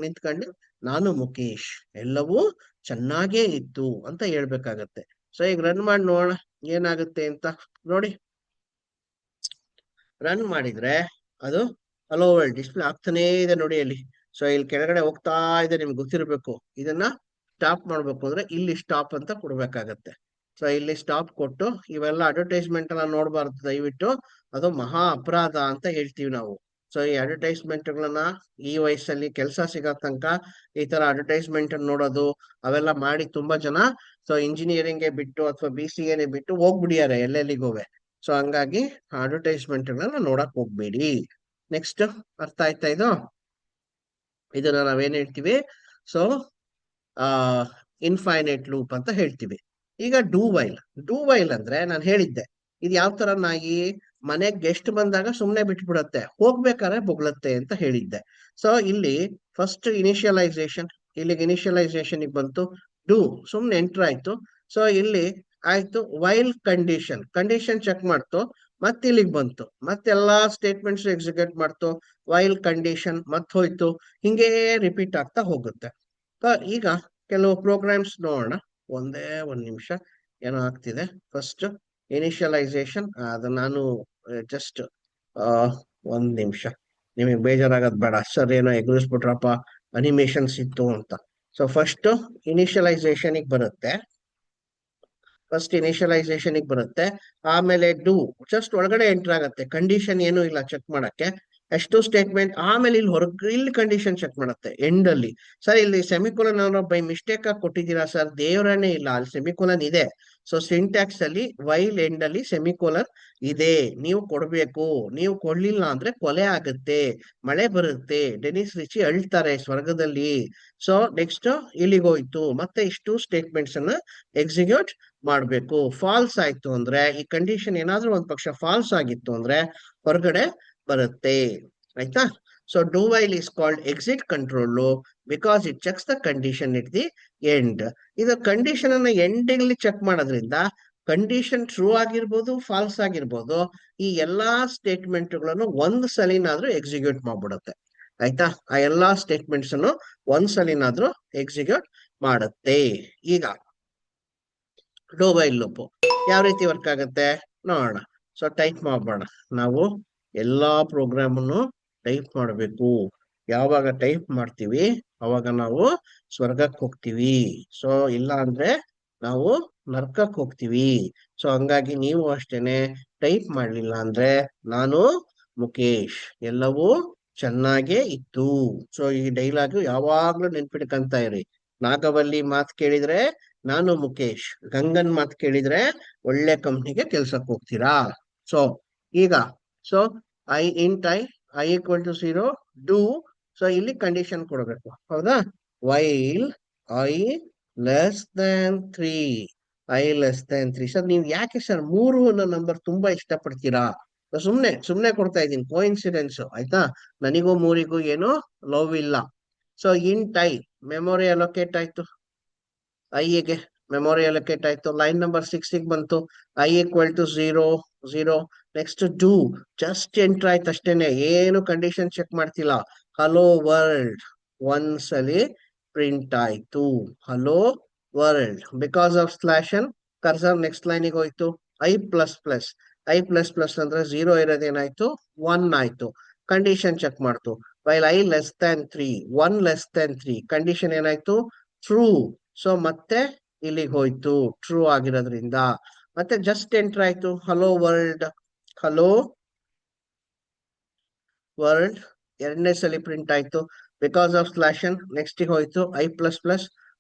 ನಿಂತ್ಕೊಂಡು ನಾನು ಮುಖೇಶ್ ಎಲ್ಲವೂ ಚೆನ್ನಾಗೇ ಇತ್ತು ಅಂತ ಹೇಳ್ಬೇಕಾಗತ್ತೆ. ಸೊ ಈಗ ರನ್ ಮಾಡಿ ನೋಡೋಣ ಏನಾಗುತ್ತೆ ಅಂತ. ನೋಡಿ, ರನ್ ಮಾಡಿದ್ರೆ ಅದು ಹಲೋ ವರ್ಲ್ಡ್ ಡಿಸ್ಪ್ಲೇ ಆಗ್ತಾನೇ ಇದೆ ನೋಡಿ ಅಲ್ಲಿ. ಸೊ ಇಲ್ಲಿ ಕೆಳಗಡೆ ಹೋಗ್ತಾ ಇದೆ, ನಿಮ್ಗೆ ಗೊತ್ತಿರ್ಬೇಕು. ಇದನ್ನ ಸ್ಟಾಪ್ ಮಾಡ್ಬೇಕು ಅಂದ್ರೆ ಇಲ್ಲಿ ಸ್ಟಾಪ್ ಅಂತ ಕೊಡ್ಬೇಕಾಗತ್ತೆ. ಸೊ ಇಲ್ಲಿ ಸ್ಟಾಪ್ ಕೊಟ್ಟು ಇವೆಲ್ಲ ಅಡ್ವರ್ಟೈಸ್ಮೆಂಟ್ ಎಲ್ಲ ನೋಡ್ಬಾರ್ದು ದಯವಿಟ್ಟು, ಅದು ಮಹಾ ಅಪರಾಧ ಅಂತ ಹೇಳ್ತೀವಿ ನಾವು. ಸೊ ಈ ಅಡ್ವರ್ಟೈಸ್ಮೆಂಟ್ಗಳನ್ನ ಈ ವಯಸ್ಸಲ್ಲಿ ಕೆಲಸ ಸಿಗೋ ತನಕ ಈ ತರ ಅಡ್ವರ್ಟೈಸ್ಮೆಂಟ್ ನೋಡೋದು ಅವೆಲ್ಲ ಮಾಡಿ ತುಂಬಾ ಜನ ಸೊ ಇಂಜಿನಿಯರಿಂಗ್ ಬಿಟ್ಟು ಅಥವಾ BCA ಬಿಟ್ಟು ಹೋಗ್ಬಿಡಿಯಾರೆ ಎಲ್ಲೆಲ್ಲಿಗೋವೆ. ಸೊ ಹಂಗಾಗಿ ಅಡ್ವರ್ಟೈಸ್ಮೆಂಟ್ ಗಳನ್ನ ನೋಡಕ್ ಹೋಗ್ಬೇಡಿ. ನೆಕ್ಸ್ಟ್, ಅರ್ಥ ಆಯ್ತಾ ಇದು? ಇದನ್ನ ನಾವೇನ್ ಹೇಳ್ತೀವಿ, ಸೊ ಇನ್ಫೈನೈಟ್ ಲೂಪ್ ಅಂತ ಹೇಳ್ತೀವಿ. ಈಗ ಡೂ ವೈಲ್ ಅಂದ್ರೆ ನಾನು ಹೇಳಿದ್ದೆ, ಇದು ಯಾವ ತರ ನಾಯಿ ಮನೆಗ್ ಗೆಸ್ಟ್ ಬಂದಾಗ ಸುಮ್ನೆ ಬಿಟ್ಬಿಡತ್ತೆ, ಹೋಗ್ಬೇಕಾದ್ರೆ ಬೊಗ್ಳತ್ತೆ ಅಂತ ಹೇಳಿದ್ದೆ. ಸೊ ಇಲ್ಲಿ ಫಸ್ಟ್ ಇನಿಷಿಯಲೈಸೇಷನ್, ಇಲ್ಲಿಗೆ ಇನಿಷಿಯಲೈಸೇಷನ್ ಬಂತು, ಡೂ ಸುಮ್ನೆ ಎಂಟರ್ ಆಯ್ತು. ಸೊ ಇಲ್ಲಿ ಆಯ್ತು, ವೈಲ್ ಕಂಡೀಷನ್ ಚೆಕ್ ಮಾಡ್ತು, ಮತ್ತೆ ಇಲ್ಲಿಗೆ ಬಂತು, ಮತ್ತೆಲ್ಲಾ ಸ್ಟೇಟ್ಮೆಂಟ್ಸ್ ಎಕ್ಸಿಕ್ಯೂಟ್ ಮಾಡ್ತು, ವೈಲ್ ಕಂಡೀಷನ್ ಮತ್ ಹೋಯ್ತು, ಹಿಂಗೇ ರಿಪೀಟ್ ಆಗ್ತಾ ಹೋಗುತ್ತೆ. ಈಗ ಕೆಲವು ಪ್ರೋಗ್ರಾಮ್ಸ್ ನೋಡೋಣ. ಒಂದೇ ಒಂದ್ ನಿಮಿಷ, ಏನೋ ಆಗ್ತಿದೆ. ಫಸ್ಟ್ ಇನಿಷಿಯಲೈಸೇಷನ್, ಅದು ನಾನು ಜಸ್ಟ್ ಒಂದ್ ನಿಮಿಷ, ನಿಮಗೆ ಬೇಜಾರಾಗದ್ ಬೇಡ, ಸರ್ ಏನೋ ಎಗರಿಸ್ಬಿಟ್ರಪ್ಪ ಅನಿಮೇಷನ್ಸ್ ಇತ್ತು ಅಂತ. ಸೊ ಫಸ್ಟ್ ಇನಿಷಿಯಲೈಸೇಷನ್ ಬರುತ್ತೆ, ಬರುತ್ತೆ. ಆಮೇಲೆ ಡೂ ಜಸ್ಟ್ ಒಳಗಡೆ ಎಂಟರ್ ಆಗತ್ತೆ, ಕಂಡೀಷನ್ ಏನು ಇಲ್ಲ ಚೆಕ್ ಮಾಡಕ್ಕೆ, ಎಷ್ಟು ಸ್ಟೇಟ್ಮೆಂಟ್. ಆಮೇಲೆ ಇಲ್ಲಿ ಇಲ್ಲಿ ಕಂಡೀಷನ್ ಚೆಕ್ ಮಾಡುತ್ತೆ ಎಂಡ್ ಅಲ್ಲಿ. ಸರ್ ಇಲ್ಲಿ ಸೆಮಿಕೋಲನ್ ಬೈ ಮಿಸ್ಟೇಕ್ ಆಗಿ ಕೊಟ್ಟಿದ್ದೀರಾ ಸರ್, ದೇವರನ್ನೇ ಇಲ್ಲ, ಅಲ್ಲಿ ಸೆಮಿಕೋಲನ್ ಇದೆ. ಸೊ ಸಿಂಟ್ಯಾಕ್ಸ್ ಅಲ್ಲಿ ವೈಲ್ ಎಂಡ್ ಅಲ್ಲಿ ಸೆಮಿಕೋಲನ್ ಇದೆ, ನೀವು ಕೊಡ್ಬೇಕು. ನೀವು ಕೊಡ್ಲಿಲ್ಲ ಅಂದ್ರೆ ಕೊಲೆ ಆಗುತ್ತೆ, ಮಳೆ ಬರುತ್ತೆ, ಡೆನಿಸ್ ರಿಚಿ ಅಳ್ತಾರೆ ಸ್ವರ್ಗದಲ್ಲಿ. ಸೊ ನೆಕ್ಸ್ಟ್ ಇಲ್ಲಿಗೆ ಹೋಯ್ತು, ಮತ್ತೆ ಇಷ್ಟು ಸ್ಟೇಟ್ಮೆಂಟ್ಸ್ ಅನ್ನ ಎಕ್ಸಿಕ್ಯೂಟ್ ಮಾಡ್ಬೇಕು. ಫಾಲ್ಸ್ ಆಯ್ತು ಅಂದ್ರೆ, ಈ ಕಂಡೀಷನ್ ಏನಾದ್ರೂ ಒಂದ್ ಪಕ್ಷ ಫಾಲ್ಸ್ ಆಗಿತ್ತು ಅಂದ್ರೆ ಹೊರಗಡೆ ಬರುತ್ತೆ. ಆಯ್ತಾ? So do while is called exit control because it checks the condition it the end. ಇದು ಕಂಡೀಷನ್ ಅನ್ನ ಎಂಡಿಂಗ್ಲಿ ಚೆಕ್ ಮಾಡೋದ್ರಿಂದ ಕಂಡೀಷನ್ ಟ್ರೂ ಆಗಿರ್ಬೋದು, ಫಾಲ್ಸ್ ಆಗಿರ್ಬೋದು, ಈ ಎಲ್ಲಾ ಸ್ಟೇಟ್ಮೆಂಟ್ಗಳನ್ನು ಒಂದ್ ಸಲಿನಾದ್ರೂ ಎಕ್ಸಿಕ್ಯೂಟ್ ಮಾಡ್ಬಿಡುತ್ತೆ. ಆಯ್ತಾ? ಆ ಎಲ್ಲಾ ಸ್ಟೇಟ್ಮೆಂಟ್ಸ್ ಅನ್ನು ಒಂದ್ ಸಲಿನಾದ್ರೂ ಎಕ್ಸಿಕ್ಯೂಟ್ ಮಾಡುತ್ತೆ. ಈಗ ಡೂ ವೈಲ್ ಲೂಪ್ ಯಾವ ರೀತಿ ವರ್ಕ್ ಆಗುತ್ತೆ ನೋಡೋಣ. ಸೊ ಟೈಪ್ ಮಾಡೋಣ, ನಾವು ಎಲ್ಲಾ ಪ್ರೋಗ್ರಾಮ್ ಅನ್ನು ಟೈಪ್ ಮಾಡಬೇಕು. ಯಾವಾಗ ಟೈಪ್ ಮಾಡ್ತೀವಿ ಅವಾಗ ನಾವು ಸ್ವರ್ಗಕ್ಕೆ ಹೋಗ್ತೀವಿ, ಸೊ ಇಲ್ಲ ಅಂದ್ರೆ ನಾವು ನರ್ಕಕ್ಕೆ ಹೋಗ್ತೀವಿ. ಸೊ ಹಂಗಾಗಿ ನೀವು ಅಷ್ಟೇನೆ ಟೈಪ್ ಮಾಡ್ಲಿಲ್ಲ ಅಂದ್ರೆ ನಾನು ಮುಖೇಶ್ ಎಲ್ಲವೂ ಚೆನ್ನಾಗೇ ಇತ್ತು. ಸೊ ಈ ಡೈಲಾಗ್ ಯಾವಾಗ್ಲೂ ನೆನ್ಪಿಡ್ಕಂತ ಇರಿ. ನಾಗವಲ್ಲಿ ಮಾತು ಕೇಳಿದ್ರೆ ನಾನು ಮುಖೇಶ್, ಗಂಗನ್ ಮಾತು ಕೇಳಿದ್ರೆ ಒಳ್ಳೆ ಕಂಪ್ನಿಗೆ ಕೆಲ್ಸಕ್ಕೆ ಹೋಗ್ತೀರಾ. ಸೊ ಈಗ so i equal to 0 do. So ಇಲ್ಲಿ ಕಂಡೀಷನ್ ಕೊಡಬೇಕು, ಹೌದಾ? While i less than 3, sir ನೀವು ಯಾಕೆ ಸರ್ 3 ಅನ್ನೋ ನಂಬರ್ ತುಂಬಾ ಇಷ್ಟಪಡ್ತೀರಾ? ಸುಮ್ನೆ ಕೊಡ್ತಾ ಇದ್ದೀನಿ, ಕೋಇನ್ಸಿಡೆನ್ಸ್. ಆಯ್ತಾ? ನನಗೂ 3ಗೂ ಏನೋ ಲವ್ ಇಲ್ಲ. ಸೊ ಮೆಮೊರಿ ಅಲೋಕೇಟ್ ಆಯ್ತು, ಐಗೆ ಮೆಮೊರಿ ಅಲೋಕೇಟ್ ಆಯ್ತು. ಲೈನ್ ನಂಬರ್ 6 ಬಂತು, i equal to 0. Next do just enter ಆಯ್ತು ಅಷ್ಟೇನೆ, ಏನು ಕಂಡೀಷನ್ ಚೆಕ್ ಮಾಡ್ತಿಲ್ಲ. ಹಲೋ ವರ್ಲ್ಡ್ ಒಂದ್ಸಲಿ ಪ್ರಿಂಟ್ ಆಯ್ತು, hello world. Because of slash n cursor next ಲೈನಿಗೆ ಹೋಯ್ತು. ಐ ಪ್ಲಸ್ ಅಂದ್ರೆ 0 ಇರೋದೇನಾಯ್ತು 1 ಆಯ್ತು. ಕಂಡೀಷನ್ ಚೆಕ್ ಮಾಡ್ತು, while i less than 3, 1 less than 3, condition ಏನಾಯ್ತು ಟ್ರೂ. ಸೊ ಮತ್ತೆ ಇಲ್ಲಿಗೆ ಹೋಯ್ತು ಟ್ರೂ ಆಗಿರೋದ್ರಿಂದ. ಮತ್ತೆ ಜಸ್ಟ್ ಎಂಟರ್ ಆಯ್ತು, ಹಲೋ ವರ್ಲ್ಡ್ ಎರಡನೇ ಸಲ ಪ್ರಿಂಟ್ ಆಯ್ತು. ಬಿಕಾಸ್ ಆಫ್ ಸ್ಲಾಶನ್ ನೆಕ್ಸ್ಟ್ ಹೋಯ್ತು ಐ++,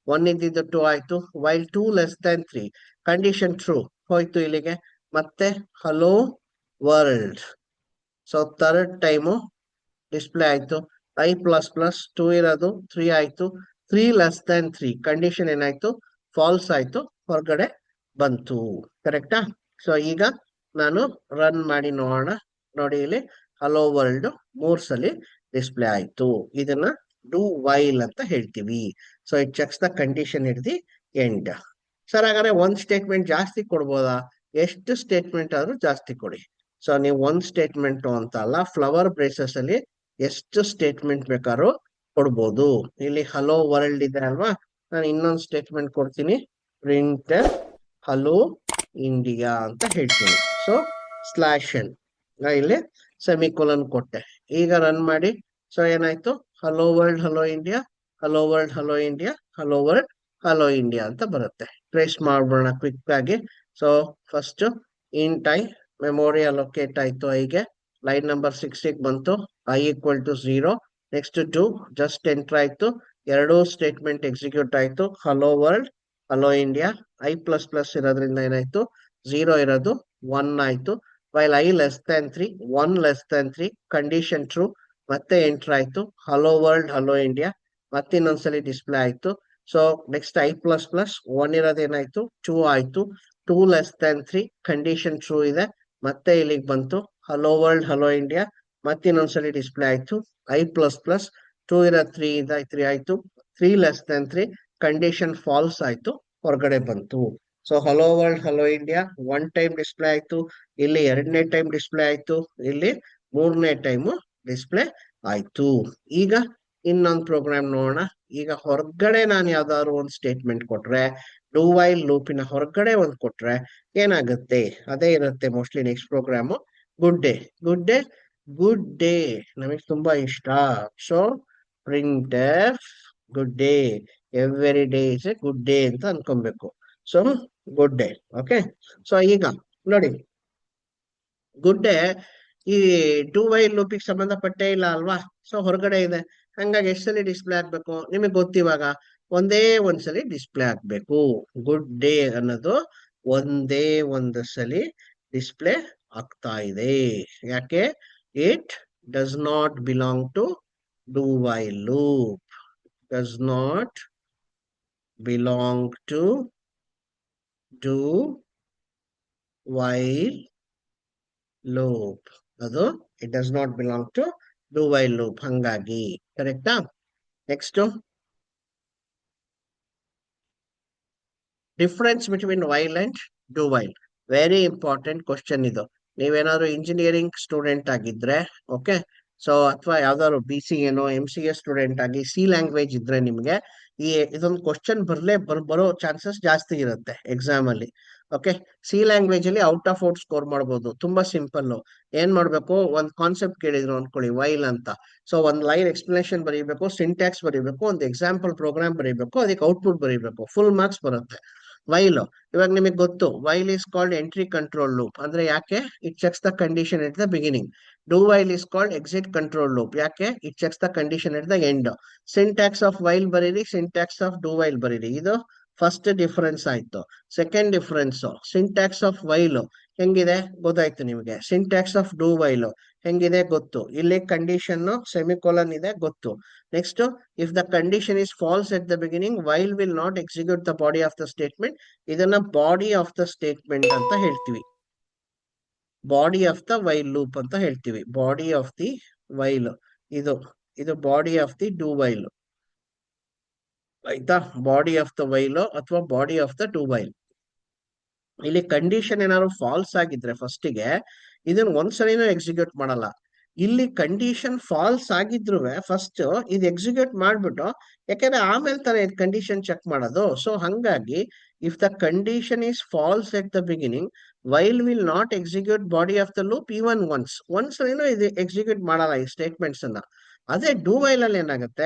1 ಇದ್ದಿದ್ದು 2 ಆಯ್ತು. While 2 less than 3, condition true, ಹೋಯ್ತು ಇಲ್ಲಿಗೆ. ಮತ್ತೆ hello world. So third time display ಆಯ್ತು, ಐ++, 2 ಇರೋದು 3 ಆಯ್ತು. 3 ಲೆಸ್ ದ್ಯಾನ್ 3, ಕಂಡೀಷನ್ ಏನಾಯ್ತು ಫಾಲ್ಸ್ ಆಯ್ತು, ಹೊರಗಡೆ ಬಂತು. ಕರೆಕ್ಟಾ? ಸೊ ಈಗ ನಾನು ರನ್ ಮಾಡಿ ನೋಡೋಣ. ನೋಡಿ ಇಲ್ಲಿ ಹಲೋ ವರ್ಲ್ಡ್ 3 ಸಲ ಡಿಸ್ಪ್ಲೇ ಆಯ್ತು. ಇದನ್ನ ಡೂ ವೈಲ್ ಅಂತ ಹೇಳ್ತೀವಿ. So it checks the condition it the end. Sir ಹಾಗಾದ್ರೆ ಒಂದ್ ಸ್ಟೇಟ್ಮೆಂಟ್ ಜಾಸ್ತಿ ಕೊಡ್ಬೋದಾ? ಎಷ್ಟು ಸ್ಟೇಟ್ಮೆಂಟ್ ಆದ್ರೂ ಜಾಸ್ತಿ ಕೊಡಿ. ಸೊ ನೀವು ಒಂದ್ ಸ್ಟೇಟ್ಮೆಂಟ್ ಅಂತ ಅಲ್ಲ, ಫ್ಲವರ್ ಬ್ರೇಸಸ್ ಅಲ್ಲಿ ಎಷ್ಟು ಸ್ಟೇಟ್ಮೆಂಟ್ ಬೇಕಾದ್ರೂ ಕೊಡ್ಬೋದು. ಇಲ್ಲಿ ಹಲೋ ವರ್ಲ್ಡ್ ಇದೆ ಅಲ್ವಾ, ನಾನು ಇನ್ನೊಂದು ಸ್ಟೇಟ್ಮೆಂಟ್ ಕೊಡ್ತೀನಿ, ಪ್ರಿಂಟ್ ಹಲೋ ಇಂಡಿಯಾ ಅಂತ ಹೇಳ್ತೀನಿ. ಸೊ ಸ್ಲಾಶನ್ ಇಲ್ಲಿ ಸೆಮಿಕೋಲನ್ ಕೊಟ್ಟೆ. ಈಗ ರನ್ ಮಾಡಿ. ಸೊ ಏನಾಯ್ತು? Hello world hello India, hello world hello India, hello world hello India ಅಂತ ಬರುತ್ತೆ. ಟ್ರೇಸ್ ಮಾಡೋಣ ಕ್ವಿಕ್ ಆಗಿ. So first int i memory allocate ಆಯ್ತು ಐಗೆ. ಲೈನ್ ನಂಬರ್ 6 ಬಂತು, i equal to 0. Next to just enter ಆಯ್ತು. ಎರಡೂ ಸ್ಟೇಟ್ಮೆಂಟ್ ಎಕ್ಸಿಕ್ಯೂಟ್ ಆಯ್ತು. Hello world hello India, I++ ಇರೋದ್ರಿಂದ ಏನಾಯ್ತು? 0 ಇರೋದು 1 ಆಯ್ತು. While I less than 3, 1 less than 3, condition true. ಮತ್ತೆ ಎಂಟರ್ ಆಯ್ತು. ಹಲೋ ವರ್ಲ್ಡ್ ಹಲೋ ಇಂಡಿಯಾ, ಮತ್ತೆ ಇನ್ನೊಂದ್ಸಲಿ ಡಿಸ್ಪ್ಲೇ ಆಯ್ತು. ಸೊ ನೆಕ್ಸ್ಟ್ I++ 1 ಇರೋದೇನಾಯ್ತು? 2 ಆಯ್ತು. 2 ಲೆಸ್ ದ್ಯಾನ್ 3, ಕಂಡೀಷನ್ ಟ್ರೂ ಇದೆ. ಮತ್ತೆ ಇಲ್ಲಿಗೆ ಬಂತು. ಹಲೋ ವರ್ಲ್ಡ್ ಹಲೋ ಇಂಡಿಯಾ, ಮತ್ತೆ ಇನ್ನೊಂದ್ಸಲಿ ಡಿಸ್ಪ್ಲೇ ಆಯ್ತು. I++ 2 ಇರೋದು 3 ಇದೆ, 3 ಆಯ್ತು. 3 ಲೆಸ್ ದ್ಯಾನ್ 3, ಕಂಡೀಷನ್ ಫಾಲ್ಸ್ ಆಯ್ತು, ಹೊರಗಡೆ ಬಂತು. So hello world hello India 1 time display ಆಯ್ತು. ಇಲ್ಲಿ 2ನೇ ಟೈಮ್ ಡಿಸ್ಪ್ಲೇ ಆಯ್ತು. ಇಲ್ಲಿ 3ನೇ ಟೈಮ್ ಡಿಸ್ಪ್ಲೇ ಆಯ್ತು. ಈಗ ಇನ್ನೊಂದು ಪ್ರೋಗ್ರಾಮ್ ನೋಡೋಣ. ಈಗ ಹೊರಗಡೆ ನಾನು ಯಾವ್ದಾದ್ರು ಒಂದು ಸ್ಟೇಟ್ಮೆಂಟ್ ಕೊಟ್ರೆ, ಡೂ ವೈಲ್ ಲೂಪಿನ ಹೊರಗಡೆ ಒಂದು ಕೊಟ್ರೆ ಏನಾಗುತ್ತೆ? ಅದೇ ಇರುತ್ತೆ mostly next program. Good day, good day, good day ನಮಗೆ ತುಂಬಾ ಇಷ್ಟ. So print good day, every day is a good day ಅಂತ ಅನ್ಕೊಬೇಕು. So good day. Okay. So ಈಗ ನೋಡಿ, ಗುಡ್ ಡೇ ಈ ಟೂ ವೈಲ್ ಲೂಪಿಗೆ ಸಂಬಂಧಪಟ್ಟೇ ಇಲ್ಲ ಅಲ್ವಾ? ಸೊ ಹೊರಗಡೆ ಇದೆ. ಹಂಗಾಗಿ ಎಷ್ಟು ಸಲ ಡಿಸ್ಪ್ಲೇ ಆಗ್ಬೇಕು ನಿಮಗೆ ಗೊತ್ತಿವಾಗ? ಒಂದೇ ಒಂದ್ಸಲಿ ಡಿಸ್ಪ್ಲೇ ಆಗ್ಬೇಕು. ಗುಡ್ ಡೇ ಅನ್ನೋದು ಒಂದೇ ಒಂದು ಸಲಿ ಡಿಸ್ಪ್ಲೇ ಆಗ್ತಾ ಇದೆ. ಯಾಕೆ? It does not belong to do while loop. Does not belong to do while loop. ಅದು it does not belong to do while loop. ಹಂಗಾಗಿ ಕರೆಕ್ಟಾ? Next, difference between while and do while. Very important question ಇದು. ನೀವೇನಾದ್ರು engineering student ಆಗಿದ್ರೆ, okay, so ಅಥವಾ ಯಾವ್ದಾದ್ರು BCA MCA student ಆಗಿ C language ಇದ್ರೆ ನಿಮ್ಗೆ ಇದೊಂದು ಕ್ವಶನ್ ಬರೋ ಚಾನ್ಸಸ್ ಜಾಸ್ತಿ ಇರುತ್ತೆ ಎಕ್ಸಾಮ್ ಅಲ್ಲಿ. ಓಕೆ, ಸಿ ಲ್ಯಾಂಗ್ವೇಜ್ ಅಲ್ಲಿ ಔಟ್ ಆಫ್ ಔಟ್ ಸ್ಕೋರ್ ಮಾಡ್ಬೋದು. ತುಂಬಾ ಸಿಂಪಲ್. ಏನ್ ಮಾಡ್ಬೇಕು? ಒಂದ್ ಕಾನ್ಸೆಪ್ಟ್ ಕೇಳಿದ್ರು ಅನ್ಕೊಳ್ಳಿ, ವೈಲ್ ಅಂತ. ಸೊ ಒಂದ್ ಲೈನ್ ಎಕ್ಸ್ಪ್ಲನೇಷನ್ ಬರೀಬೇಕು, ಸಿಂಟ್ಯಾಕ್ಸ್ ಬರೀಬೇಕು, ಒಂದು ಎಕ್ಸಾಂಪಲ್ ಪ್ರೋಗ್ರಾಮ್ ಬರೀಬೇಕು, ಅದಕ್ಕೆ ಔಟ್ಪುಟ್ ಬರೀಬೇಕು. ಫುಲ್ ಮಾರ್ಕ್ಸ್ ಬರುತ್ತೆ. ವೈಲ್ ಇವಾಗ ನಿಮಗೆ ಗೊತ್ತು, while is called entry control loop. ಅಂದ್ರೆ ಯಾಕೆ? It checks the condition at the beginning. Do while is called exit control loop. ಯಾಕೆ? It checks the condition at the end. Syntax of while ಬರೀರಿ, syntax of do while ಬರೀರಿ. ಇದು first difference ಆಯ್ತು. Second difference, syntax of while ಹೆಂಗಿದೆ ಗೊತ್ತಾಯ್ತು ನಿಮಗೆ. Syntax of do while ಹೆಂಗಿದೆ ಗೊತ್ತು. ಇಲ್ಲಿ ಕಂಡೀಷನ್ ಸೆಮಿಕೋಲನ್ ಇದೆ ಗೊತ್ತು. Next, if the condition is false at the beginning, while will not execute the body of the statement. ಇದನ್ನ ಬಾಡಿ ಆಫ್ ದ ಸ್ಟೇಟ್ಮೆಂಟ್ ಅಂತ ಹೇಳ್ತೀವಿ. Body of the while loop ಅಂತ ಹೇಳ್ತೀವಿ. ಬಾಡಿ ಆಫ್ ದಿ ವೈಲ್ ಇದು ಇದು body of the do while. ಆಯ್ತಾ? Body of the while ಅಥವಾ body of the do while. ಇಲ್ಲಿ ಕಂಡೀಷನ್ ಏನಾದ್ರು ಫಾಲ್ಸ್ ಆಗಿದ್ರೆ ಫಸ್ಟಿಗೆ ಇದನ್ನ ಒಂದ್ಸಲಿನೂ ಎಕ್ಸಿಕ್ಯೂಟ್ ಮಾಡಲ್ಲ. ಇಲ್ಲಿ ಕಂಡೀಷನ್ ಫಾಲ್ಸ್ ಆಗಿದ್ರು ಫಸ್ಟ್ ಇದು ಎಕ್ಸಿಕ್ಯೂಟ್ ಮಾಡ್ಬಿಟ್ಟು, ಯಾಕಂದ್ರೆ ಆಮೇಲೆ ತರ ಕಂಡೀಷನ್ ಚೆಕ್ ಮಾಡೋದು. ಸೊ ಹಂಗಾಗಿ if the condition is false at the beginning, while will not execute body of the loop even ಒಂದ್ಸಲಿನೂ ಇದು ಎಕ್ಸಿಕ್ಯೂಟ್ ಮಾಡಲ್ಲ ಈ ಸ್ಟೇಟ್ಮೆಂಟ್ಸ್ ಅನ್ನ. ಅದೇ ಡೂ ವೈಲ್ ಅಲ್ಲಿ ಏನಾಗುತ್ತೆ?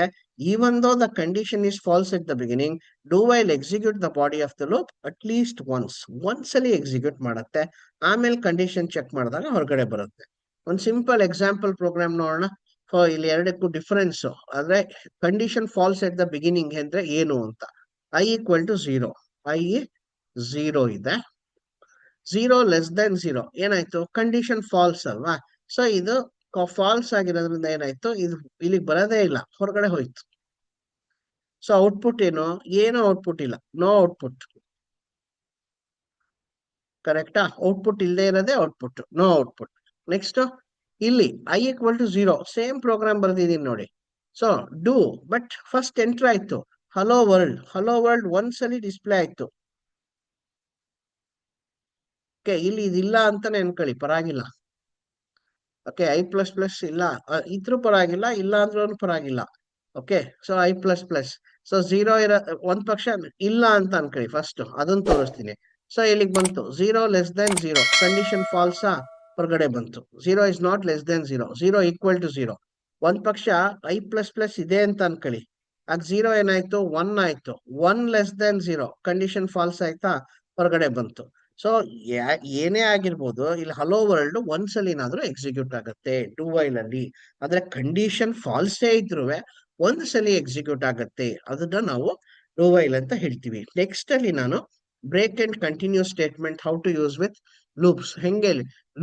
Even though the condition is false at the beginning, do while execute the body of the loop at least ಒಂದ್ಸಲಿ execute ಮಾಡುತ್ತೆ. ಆಮೇಲೆ ಕಂಡೀಷನ್ ಚೆಕ್ ಮಾಡಿದಾಗ ಹೊರಗಡೆ ಬರುತ್ತೆ. ಒಂದು ಸಿಂಪಲ್ ಎಕ್ಸಾಂಪಲ್ ಪ್ರೋಗ್ರಾಮ್ ನೋಡೋಣ. ಸೊ ಇಲ್ಲಿ ಎರಡಕ್ಕೂ ಡಿಫರೆನ್ಸ್ ಅಂದ್ರೆ condition falls at the beginning ಅಂದ್ರೆ ಏನು ಅಂತ. I=0, I 0 ಇದೆ. 0 ಲೆಸ್ ದೆನ್ 0 ಏನಾಯ್ತು? ಕಂಡೀಷನ್ ಫಾಲ್ಸ್ ಅಲ್ವಾ? ಸೊ ಇದು ಫಾಲ್ಸ್ ಆಗಿರೋದ್ರಿಂದ ಏನಾಯ್ತು? ಇದು ಇಲ್ಲಿಗೆ ಬರೋದೇ ಇಲ್ಲ, ಹೊರಗಡೆ ಹೋಯ್ತು. ಸೊ ಔಟ್ಪುಟ್ ಏನು? ಏನೋ ಔಟ್ಪುಟ್ ಇಲ್ಲ, ನೋ ಔಟ್ಪುಟ್. ಕರೆಕ್ಟಾ? ಔಟ್ಪುಟ್ ಇಲ್ಲದೆ ಇರೋದೇ ಔಟ್ಪುಟ್, ನೋ ಔಟ್ಪುಟ್. ನೆಕ್ಸ್ಟ್ ಇಲ್ಲಿ i equal to 0 same program ಬರ್ದಿದೀನಿ ನೋಡಿ. So do, but first enter ಆಯ್ತು ಹಲೋ ವರ್ಲ್ಡ್ ಒಂದ್ಸಲಿ ಡಿಸ್ಪ್ಲೇ ಆಯ್ತು. ಓಕೆ, ಇಲ್ಲಿ ಇದಿಲ್ಲ ಅಂತಾನೆ ಅನ್ಕೊಳ್ಳಿ, ಪರವಾಗಿಲ್ಲ. ಓಕೆ, ಐ ಪ್ಲಸ್ ಪ್ಲಸ್ ಇಲ್ಲ ಇದ್ರೂ ಪರವಾಗಿಲ್ಲ, ಇಲ್ಲ ಅಂದ್ರೂ ಪರವಾಗಿಲ್ಲ. Okay, so I plus plus. So 0 ಒಂದ್ ಪಕ್ಷ ಇಲ್ಲ ಅಂತ ಅನ್ಕೊಳ್ಳಿ, ಫಸ್ಟ್ ಅದನ್ನ ತೋರಿಸ್ತೀನಿ. ಸೊ ಇಲ್ಲಿಗೆ ಬಂತು 0 ಲೆಸ್ ದೆನ್ 0, ಕಂಡೀಷನ್ ಫಾಲ್ಸ್ ಹೊರಗಡೆ ಬಂತು. 0 is not less than 0, 0 equal to 0. ಒಂದ್ ಪಕ್ಷ ಐ ಪ್ಲಸ್ ಪ್ಲಸ್ ಇದೆ ಅಂತ ಅನ್ಕೊಳ್ಳಿ, ಆಗ 0 ಏನಾಯ್ತು 1 ಆಯ್ತು. 1 ಲೆಸ್ ದೆನ್ 0, ಕಂಡೀಷನ್ ಫಾಲ್ಸ್ ಆಯ್ತಾ, ಹೊರಗಡೆ ಬಂತು. ಸೊ ಏನೇ ಆಗಿರ್ಬೋದು, ಇಲ್ಲಿ ಹಲೋ ವರ್ಲ್ಡ್ ಒಂದ್ಸಲಿನಾದ್ರೂ ಎಕ್ಸಿಕ್ಯೂಟ್ ಆಗುತ್ತೆ ಡೂ ವೈಲ್ ಅಲ್ಲಿ. ಆದ್ರೆ ಕಂಡೀಷನ್ ಫಾಲ್ಸೇ ಇದ್ರು ಒಂದ್ಸಲಿ ಎಕ್ಸಿಕ್ಯೂಟ್ ಆಗುತ್ತೆ, ಅದನ್ನ ನಾವು ಡೂ ವೈಲ್ ಅಂತ ಹೇಳ್ತೀವಿ. ನೆಕ್ಸ್ಟ್ ಅಲ್ಲಿ ನಾನು break and continue statement how to use with loops, ಹೆಂಗೆ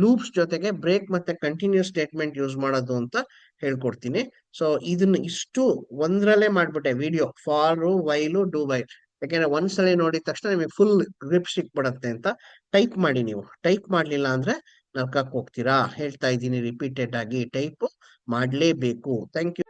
ಲೂಪ್ಸ್ ಜೊತೆಗೆ ಬ್ರೇಕ್ ಮತ್ತೆ ಕಂಟಿನ್ಯೂ ಸ್ಟೇಟ್ಮೆಂಟ್ ಯೂಸ್ ಮಾಡೋದು ಅಂತ ಹೇಳ್ಕೊಡ್ತೀನಿ. ಸೊ ಇದನ್ನ ಇಷ್ಟು ಒಂದ್ರಲ್ಲೇ ಮಾಡ್ಬಿಟ್ಟೆ video, for while do while. ಯಾಕೆಂದ್ರೆ ಒಂದ್ಸಲಿ ನೋಡಿದ ತಕ್ಷಣ ನಿಮಗೆ ಫುಲ್ ಗ್ರಿಪ್ ಸಿಕ್ಬಿಡತ್ತೆ ಅಂತ. ಟೈಪ್ ಮಾಡಿ, ನೀವು ಟೈಪ್ ಮಾಡ್ಲಿಲ್ಲ ಅಂದ್ರೆ ನರ್ಕಕ್ಕೆ ಹೋಗ್ತೀರಾ. ಹೇಳ್ತಾ ಇದ್ದೀನಿ ರಿಪೀಟೆಡ್ ಆಗಿ, ಟೈಪ್ ಮಾಡ್ಲೇಬೇಕು. Thank you.